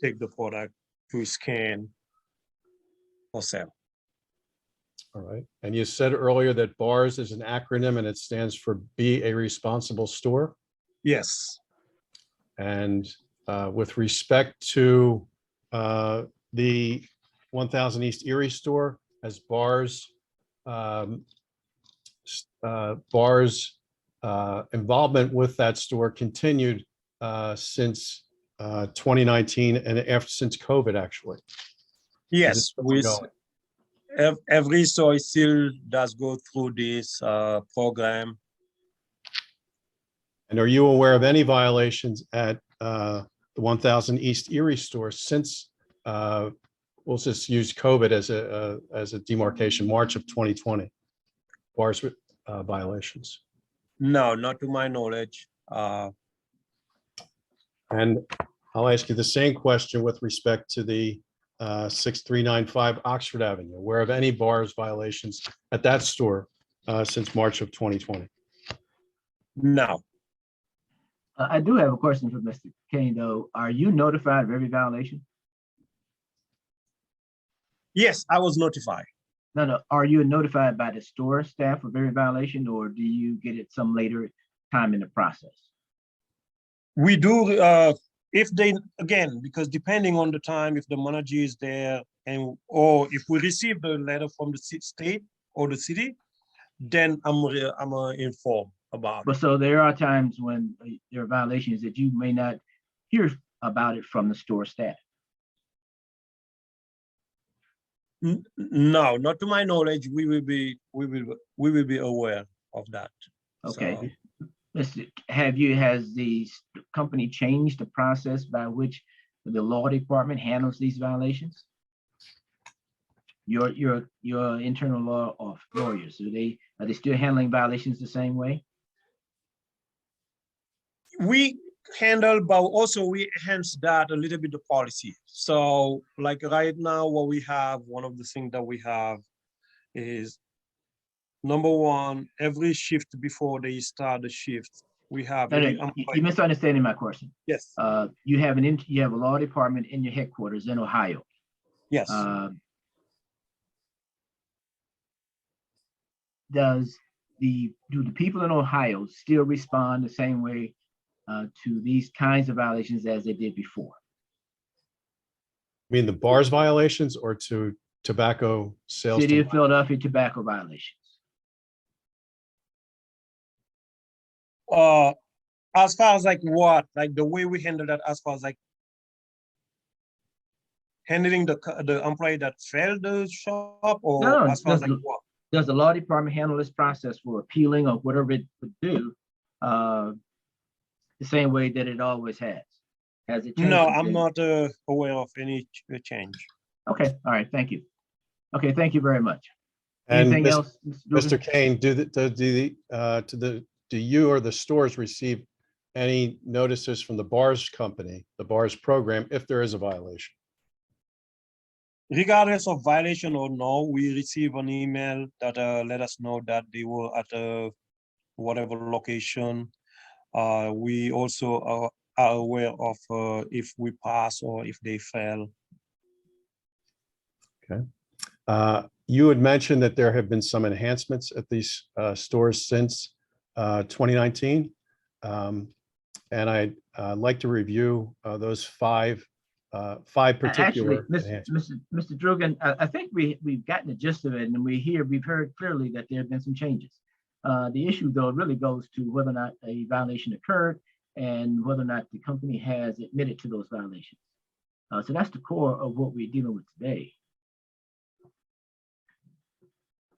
take the product to scan or sell. All right. And you said earlier that BARS is an acronym and it stands for Be a Responsible Store. Yes. And with respect to the 1000 East Erie store, as BARS involvement with that store continued since 2019 and since COVID, actually. Yes, every store still does go through this program. And are you aware of any violations at the 1000 East Erie store since, we'll just use COVID as a demarcation, March of 2020, BARS violations? No, not to my knowledge. And I'll ask you the same question with respect to the 6395 Oxford Avenue. Aware of any BARS violations at that store since March of 2020? No. I do have a question for Mr. Kane, though. Are you notified of every violation? Yes, I was notified. No. Are you notified by the store staff of every violation, or do you get it some later time in the process? We do, if they, again, because depending on the time, if the manager is there or if we receive the letter from the state or the city, then I'm informed about it. But so there are times when there are violations that you may not hear about it from the store staff. No, not to my knowledge. We will be aware of that. Okay. Has the company changed the process by which the law department handles these violations? Your internal law of lawyers, are they still handling violations the same way? We handle, but also we enhance that a little bit, the policy. So like right now, what we have, one of the things that we have is, number one, every shift before they start the shift, we have. You're misunderstanding my question. Yes. You have a law department in your headquarters in Ohio. Yes. Do the people in Ohio still respond the same way to these kinds of violations as they did before? I mean, the BARS violations or to tobacco sales? City of Philadelphia tobacco violations. As far as like what, like the way we handle that, as far as like handling the employee that failed the shop, or No, as far as like what? Does the law department handle this process for appealing or whatever it would do the same way that it always has? Has it changed? No, I'm not aware of any change. Okay, all right, thank you. Okay, thank you very much. And Anything else, Mr. Kane, do you or the stores receive any notices from the BARS company, the BARS program, if there is a violation? Regardless of violation or no, we receive an email that let us know that they were at whatever location. We also are aware of if we pass or if they fail. Okay. You had mentioned that there have been some enhancements at these stores since 2019. And I'd like to review those 5 five Actually, particular enhancements. Mr. Drugan, I think we've gotten the gist of it, and we've heard clearly that there have been some changes. The issue, though, really goes to whether or not a violation occurred and whether or not the company has admitted to those violations. So that's the core of what we're dealing with today.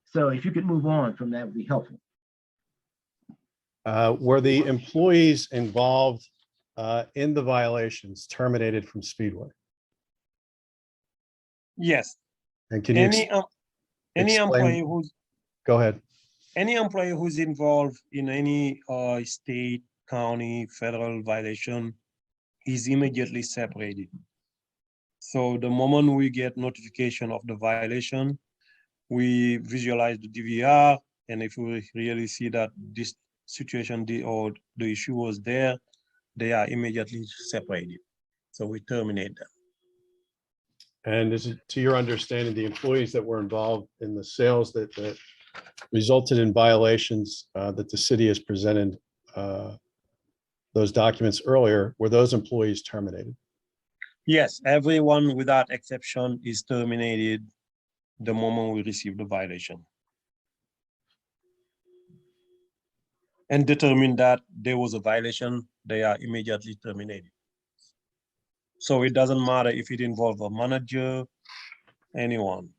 So if you could move on from that, would be helpful. Were the employees involved in the violations terminated from Speedway? Yes, And can you, any explain- employee who's go ahead. any employee who's involved in any state, county, federal violation is immediately separated. So the moment we get notification of the violation, we visualize the DVR, and if we really see that this situation or the issue was there, they are immediately separated. So we terminate them. And is it to your understanding, the employees that were involved in the sales that resulted in violations that the city has presented those documents earlier, were those employees terminated? Yes, everyone without exception is terminated the moment we receive the violation. And determine that there was a violation, they are immediately terminated. So it doesn't matter if it involves a manager, anyone.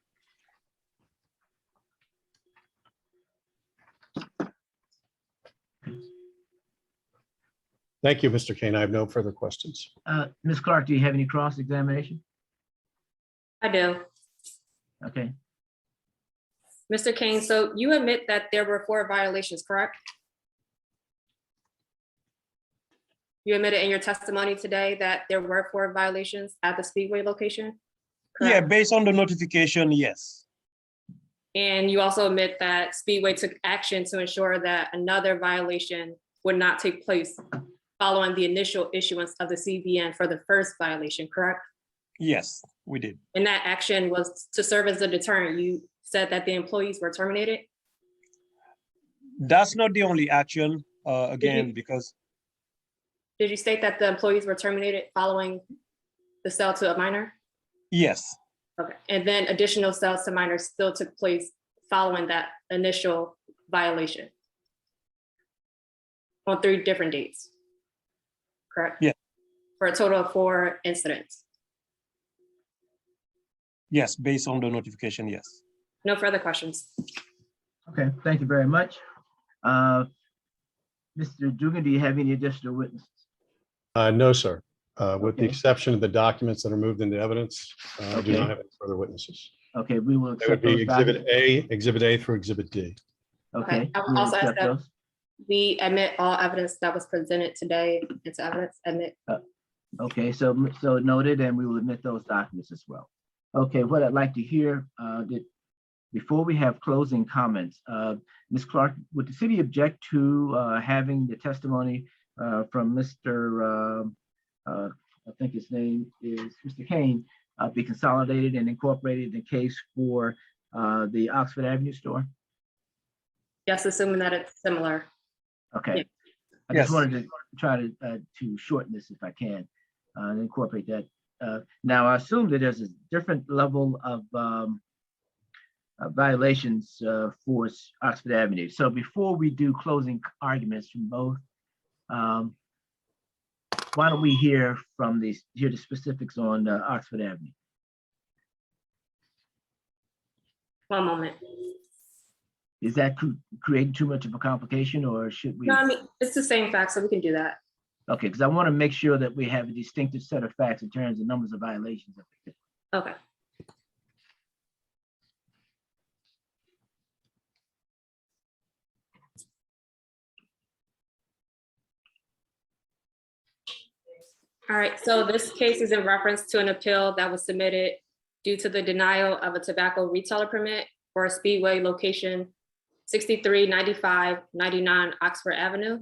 Thank you, Mr. Kane. I have no further questions. Ms. Clark, do you have any cross-examination? I do. Okay. Mr. Kane, so you admit that there were 4 violations, correct? You admitted in your testimony today that there were 4 violations at the Speedway location? Yeah, correct? based on the notification, yes. And you also admit that Speedway took action to ensure that another violation would not take place following the initial issuance of the CBN for the first violation, correct? Yes, we did. And that action was to serve as a deterrent. You said that the employees were terminated? That's not the only action, again, because Did you state that the employees were terminated following the sale to a minor? yes, Okay, and then additional sales to minors still took place following that initial violation? On 3 different dates? Correct? Yeah. For a total of 4 incidents? yes, based on the notification, yes. No further questions. Okay, thank you very much. Mr. Dugan, do you have any additional witnesses? No, sir. With the Okay. exception of the documents that are moved into evidence, I do Okay. not have any further witnesses. Okay, we will They would accept those be Exhibit documents. Exhibit A through Exhibit D. Okay. I will we will also ask accept that- those. We admit all evidence that was presented today into evidence, admit. Okay, so noted, and we will admit those documents as well. Okay, what I'd like to hear, before we have closing comments, Ms. Clark, would the city object to having the testimony from Mr. I think his name is Mr. Kane, be consolidated and incorporated in the case for the Oxford Avenue store? Yes, assuming that it's similar. Okay. Yeah. I just Yes. wanted to try to shorten this if I can, and incorporate that. Now, I assume that there's a different level of violations for Oxford Avenue. So before we do closing arguments from both, why don't we hear the specifics on Oxford Avenue? One moment. Is that creating too much of a complication, or should we? No, I mean, it's the same fact, so we can do that. Okay, because I want to make sure that we have a distinctive set of facts in terms of numbers of violations. Okay. All right, so this case is in reference to an appeal that was submitted due to the denial of a tobacco retailer permit for a Speedway location 639599 Oxford Avenue.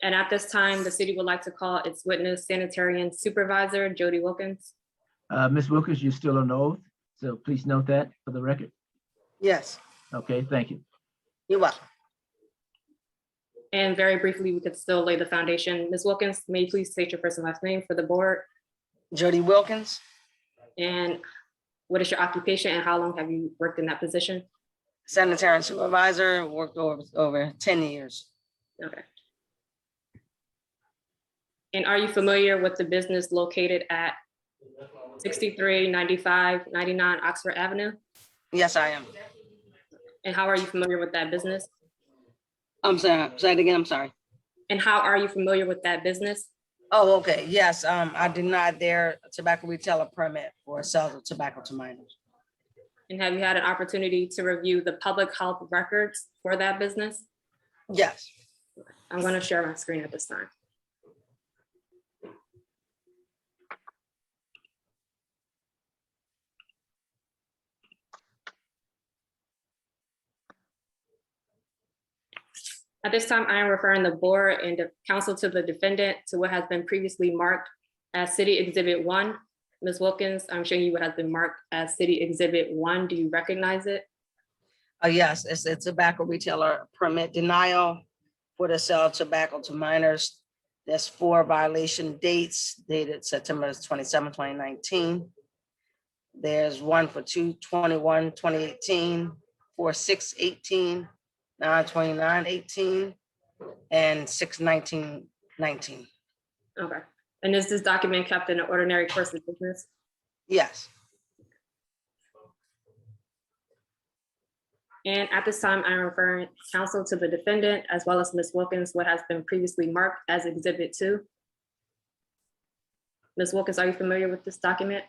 And at this time, the city would like to call its witness sanitarian supervisor, Jody Wilkins. Ms. Wilkins, you're still on the oath, so please note that for the record. Yes, Okay, thank you. you're welcome. And very briefly, we could still lay the foundation. Ms. Wilkins, may you please state your first and last name for the board? Jody Wilkins, And what is your occupation and how long have you worked in that position? sanitary supervisor, worked over 10 years. Okay. And are you familiar with the business located at 639599 Oxford Avenue? Yes, I am. And how are you familiar with that business? I'm sorry, say it again, I'm sorry. And how are you familiar with that business? Oh, okay, yes, I denied their tobacco retailer permit for sales of tobacco to minors. And have you had an opportunity to review the public health records for that business? Yes. I'm going to share my screen at this time. At this time, I am referring the board and the counsel to the defendant to what has been previously marked as City Exhibit 1. Ms. Wilkins, I'm showing you what has been marked as City Exhibit 1. Do you recognize it? Yes, it's a tobacco retailer permit denial for the sale of tobacco to minors. There's 4 violation dates dated September 27, 2019. There's one for 2/21/2018, 4/6/18, 9/29/18, and 6/19/19. Okay. And is this document kept in the ordinary course of business? Yes. And at this time, I'm referring counsel to the defendant as well as Ms. Wilkins, what has been previously marked as Exhibit 2. Ms. Wilkins, are you familiar with this document?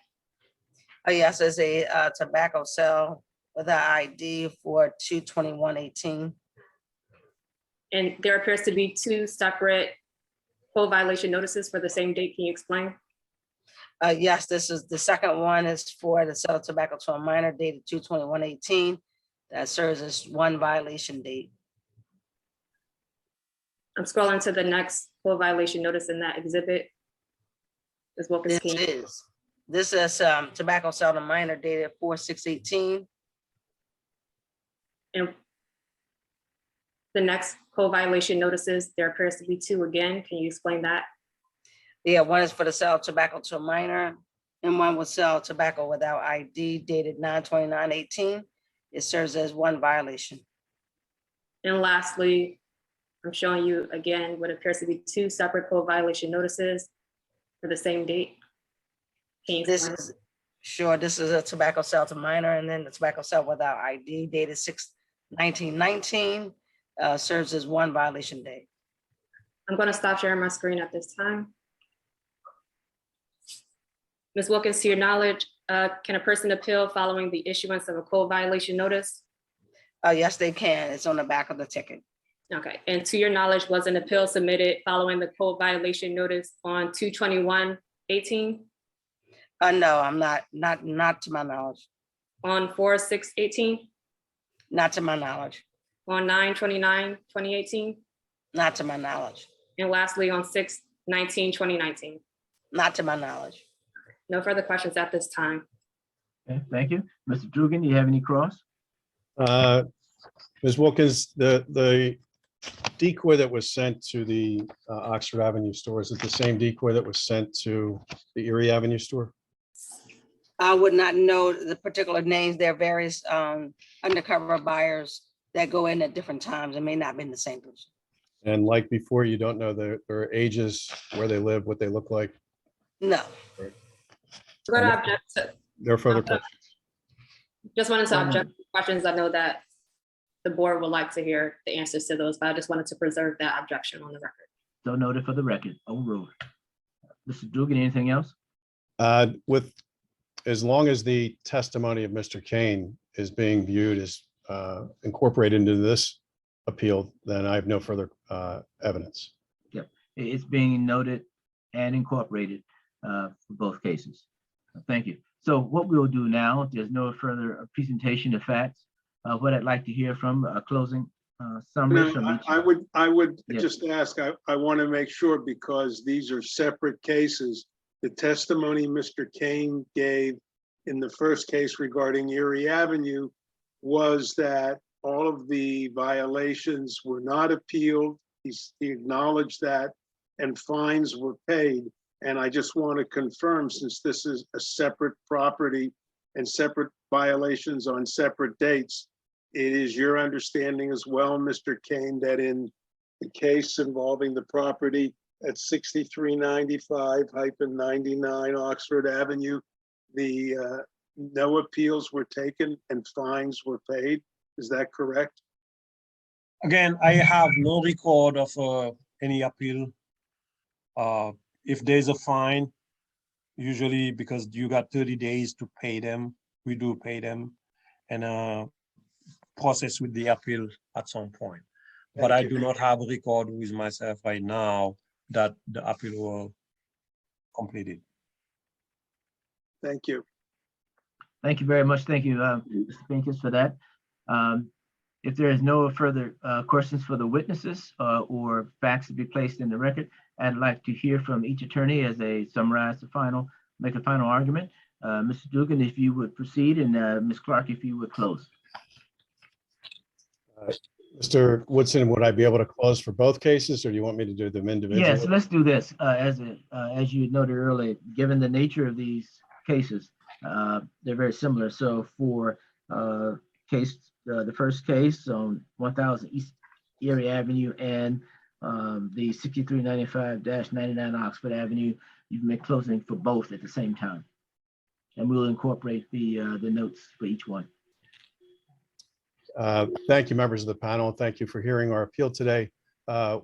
Yes, it's a tobacco sale with an ID for 2/21/18. And there appears to be 2 separate code violation notices for the same date. Can you explain? Yes, this is the second one is for the sale of tobacco to a minor dated 2/21/18. That serves as 1 violation date. I'm scrolling to the next code violation notice in that exhibit. Ms. Wilkins, can you- This is tobacco sale to minor dated 4/6/18. And the next code violation notices, there appears to be 2 again. Can you explain that? Yeah, one is for the sale of tobacco to a minor, and one will sell tobacco without ID dated 9/29/18. It serves as 1 violation. And lastly, I'm showing you again what appears to be 2 separate code violation notices for the same date. Can you This explain? is, sure, this is a tobacco sale to minor, and then the tobacco sale without ID dated 6/19/19 serves as 1 violation day. I'm going to stop sharing my screen at this time. Ms. Wilkins, to your knowledge, can a person appeal following the issuance of a code violation notice? Yes, they can. It's on the back of the ticket. Okay, and to your knowledge, was an appeal submitted following the code violation notice on 2/21/18? No, I'm not to my knowledge. On 4/6/18? Not to my knowledge. On 9/29/2018? Not to my knowledge. And lastly, on 6/19/2019? Not to my knowledge. No further questions at this time. Okay, thank you. Mr. Dugan, do you have any cross? Ms. Wilkins, the decoy that was sent to the Oxford Avenue store, is it the same decoy that was sent to the Erie Avenue store? I would not know the particular names. There are various undercover buyers that go in at different times. It may not be the same person. And like before, you don't know their ages, where they live, what they look like? No. We're going to object to, There are further questions. just wanted to object to questions. I know that the board would like to hear the answers to those, but I just wanted to preserve that objection on the record. So noted for the record. Overruled. Mr. Dugan, anything else? With, as long as the testimony of Mr. Kane is being viewed as incorporated into this appeal, then I have no further evidence. Yep, it's being noted and incorporated for both cases. Thank you. So what we'll do now, if there's no further presentation of facts, what I'd like to hear from a closing summary from each. I would Yes. just ask, I want to make sure, because these are separate cases, the testimony Mr. Kane gave in the first case regarding Erie Avenue was that all of the violations were not appealed. He acknowledged that, and fines were paid. And I just want to confirm, since this is a separate property and separate violations on separate dates, it is your understanding as well, Mr. Kane, that in the case involving the property at 6395-99 Oxford Avenue, no appeals were taken and fines were paid. Is that correct? Again, I have no record of any appeal. If there's a fine, usually because you got 30 days to pay them, we do pay them and process with the appeal at some point. But I do not have a record with myself right now that the appeal were completed. Thank you. Thank you very much. Thank you, Mr. Pincus, for that. If there is no further questions for the witnesses or facts to be placed in the record, I'd like to hear from each attorney as they summarize make a final argument. Mr. Dugan, if you would proceed, and Ms. Clark, if you would close. Mr. Woodson, would I be able to close for both cases, or do you want me to do them individually? Yes, let's do this. As you noted earlier, given the nature of these cases, they're very similar. So for the first case on 1000 East Erie Avenue and the 6395-99 Oxford Avenue, you can make closing for both at the same time. And we'll incorporate the notes for each one. Thank you, members of the panel, and thank you for hearing our appeal today.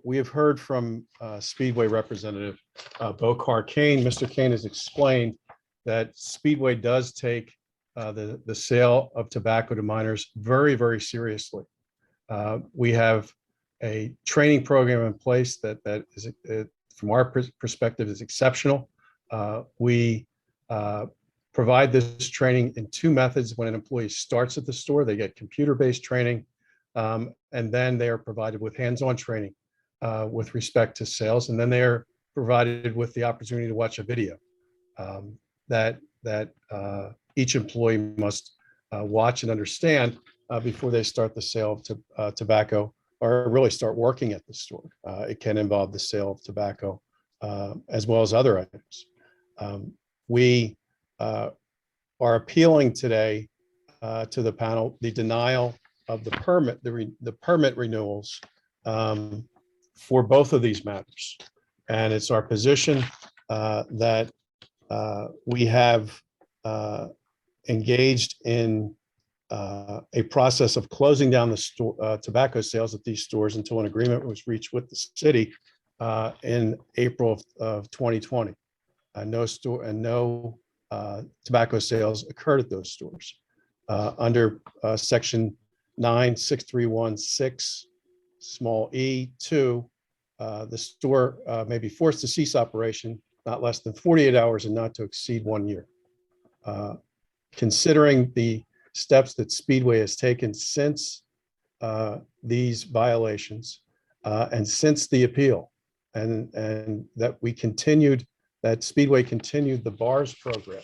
We have heard from Speedway representative Bocar Kane. Mr. Kane has explained that Speedway does take the sale of tobacco to minors very, very seriously. We have a training program in place that is, from our perspective, is exceptional. We provide this training in two methods. When an employee starts at the store, they get computer-based training, and then they are provided with hands-on training with respect to sales, and then they are provided with the opportunity to watch a video that each employee must watch and understand before they start the sale of tobacco or really start working at the store. It can involve the sale of tobacco as well as other items. We are appealing today to the panel the denial of the permit, the permit renewals for both of these matters. And it's our position that we have engaged in a process of closing down the store tobacco sales at these stores until an agreement was reached with the city in April of 2020. No tobacco sales occurred at those stores. Under section 96316 small e2, the store may be forced to cease operation not less than 48 hours and not to exceed 1 year. Considering the steps that Speedway has taken since these violations and since the appeal, and that we continued, that Speedway continued the BARS program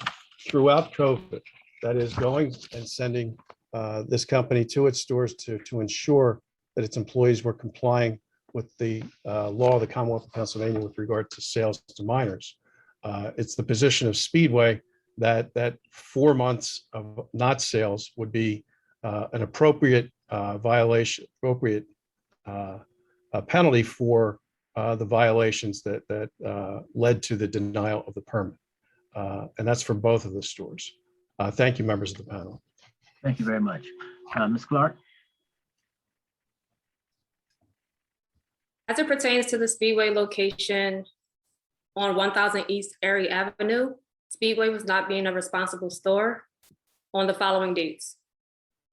throughout COVID, that is going and sending this company to its stores to ensure that its employees were complying with the law of the Commonwealth of Pennsylvania with regard to sales to minors. It's the position of Speedway that 4 months of not sales would be an appropriate violation, appropriate penalty for the violations that led to the denial of the permit. And that's for both of the stores. Thank you, members of the panel. Thank you very much. Ms. Clark? As it pertains to the Speedway location on 1000 East Erie Avenue, Speedway was not being a responsible store on the following dates: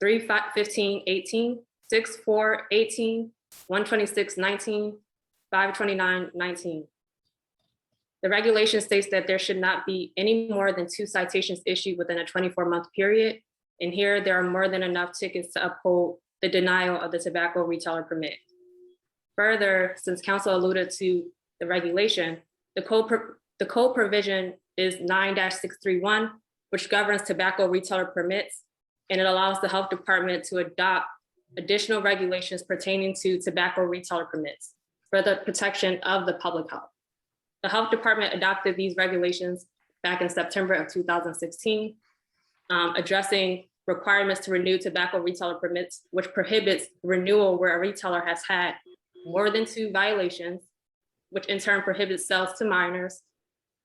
3/15/18, 6/4/18, 1/26/19, 5/29/19. The regulation states that there should not be any more than 2 citations issued within a 24-month period. And here there are more than enough tickets to uphold the denial of the tobacco retailer permit. Further, since council alluded to the regulation, the code provision is 9-631, which governs tobacco retailer permits, and it allows the health department to adopt additional regulations pertaining to tobacco retailer permits for the protection of the public health. The Health Department adopted these regulations back in September of 2016, addressing requirements to renew tobacco retailer permits, which prohibits renewal where a retailer has had more than 2 violations, which in turn prohibits sales to minors.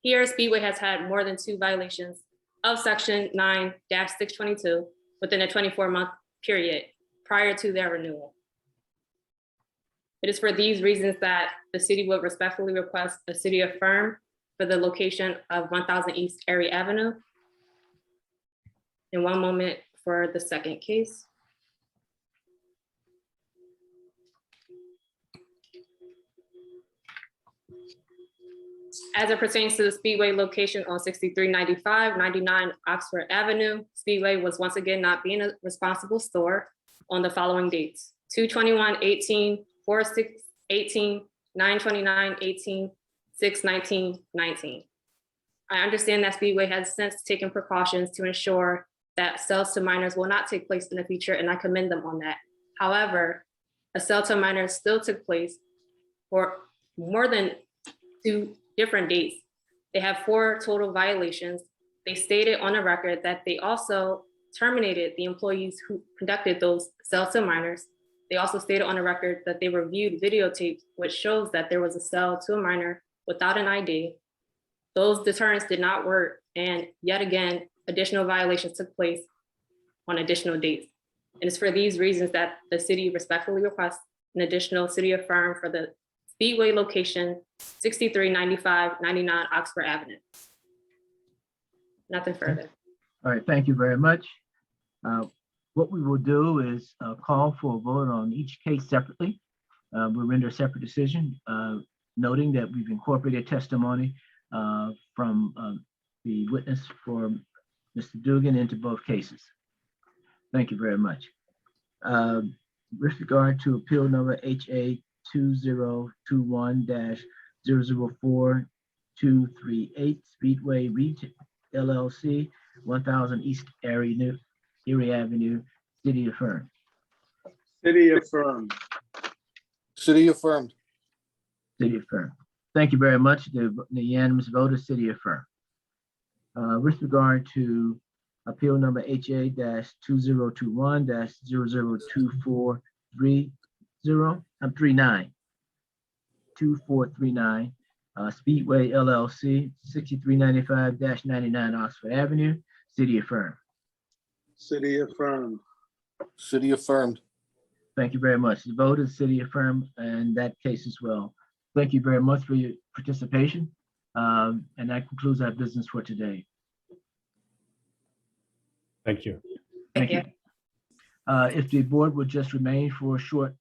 Here, Speedway has had more than 2 violations of Section 9-622 within a 24-month period prior to their renewal. It is for these reasons that the city would respectfully request a city affirm for the location of 1000 East Erie Avenue. In one moment for the second case. As it pertains to the Speedway location on 6395-99 Oxford Avenue, Speedway was once again not being a responsible store on the following dates: 2/21/18, 4/6/18, 9/29/18, 6/19/19. I understand that Speedway has since taken precautions to ensure that sales to minors will not take place in the future, and I commend them on that. However, a sale to minors still took place for more than 2 different dates. They have 4 total violations. They stated on the record that they also terminated the employees who conducted those sales to minors. They also stated on the record that they reviewed videotapes, which shows that there was a sale to a minor without an ID. Those deterrents did not work, and yet again, additional violations took place on additional dates. And it's for these reasons that the city respectfully requests an additional city affirm for the Speedway location, 6395-99 Oxford Avenue. Nothing further. All right, thank you very much. What we will do is call for a vote on each case separately. We'll render a separate decision, noting that we've incorporated testimony from the witness for Mr. Dugan into both cases. Thank you very much. With regard to appeal number HA 2021-004238 Speedway Retail LLC, 1000 East Erie Avenue, City affirmed. City affirmed. City affirmed. City affirmed. Thank you very much. The unanimous vote is city affirmed. With regard to appeal number HA-2021-002439, Speedway LLC, 6395-99 Oxford Avenue, city affirmed. City affirmed. City affirmed. Thank you very much. The vote is city affirmed in that case as well. Thank you very much for your participation. And that concludes our business for today. Thank you. Thank you. If the board would just remain for a short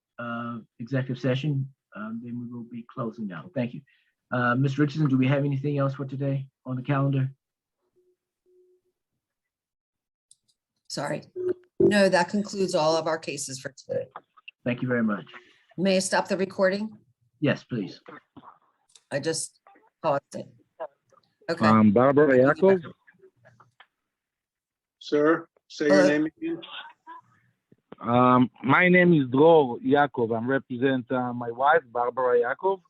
executive session, then we will be closing now. Thank you. Ms. Richardson, do we have anything else for today on the calendar? Sorry. No, that concludes all of our cases for today. Thank you very much. May I stop the recording? Yes, please. I just paused it. Okay. Barbara Yakov. Sir, say your name again. My name is Dror Yakov. I'm represent my wife, Barbara Yakov.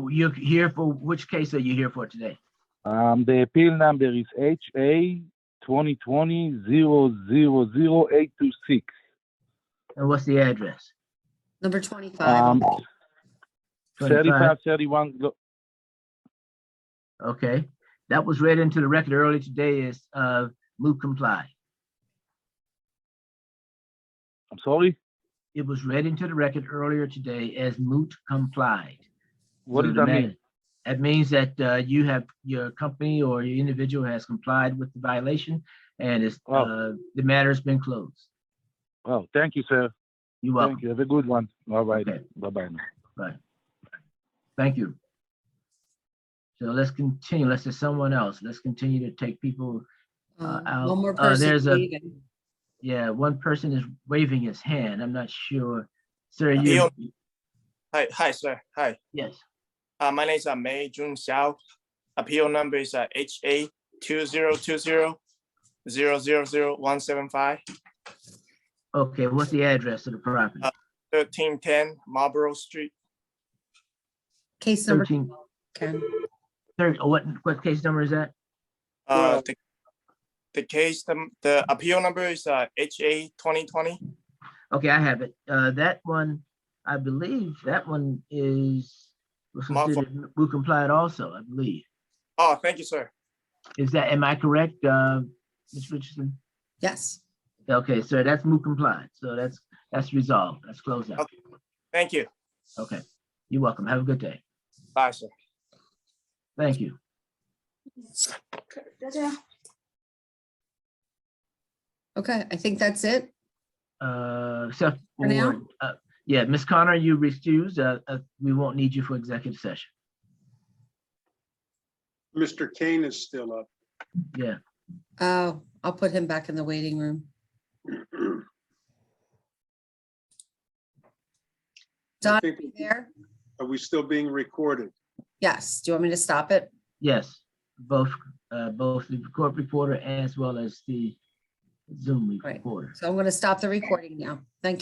You're here for, which case are you here for today? The appeal number is HA 2020-000826. And what's the address? Number 25. 3531. Okay. That was read into the record early today as moot complied. I'm sorry? It was read into the record earlier today as moot complied. What does that mean? That means that you have, your company or your individual has complied with the violation and it's, the matter has been closed. Oh, thank you, sir. You're welcome. Thank you. Have a good one. All right. Okay. Bye-bye. Right. Thank you. So let's continue. Let's just someone else. Let's continue to take people out. One more person. There's leaving. yeah, one person is waving his hand. I'm not sure. Sir, you. Hi, sir. Hi. Yes. My name is Mei Jun Xiao. Appeal number is HA 2020-000175. Okay, what's the address of the property? 1310 Marlborough Street. Case number, 13, Ken. what case number is that? Uh, the, the case, the appeal number is HA 2020. Okay, I have it. That one, I believe that one was considered moot compliant also, I believe. Oh, thank you, sir. Am I correct, Ms. Richardson? Yes. Okay, sir, that's moot compliant. So that's resolved. Let's close out. Okay. Thank you. Okay, you're welcome. Have a good day. Bye, sir. Thank you. Okay, I think that's it. Except For now? for, yeah, Ms. Connor, you recused. We won't need you for executive session. Mr. Kane is still up. Yeah. Oh, I'll put him back in the waiting room. Don, I are think, you there? are we still being recorded? Yes. Do you want me to stop it? Yes, both the court reporter as well as the Zoom Right. reporter. So I'm going to stop the recording now. Thank you.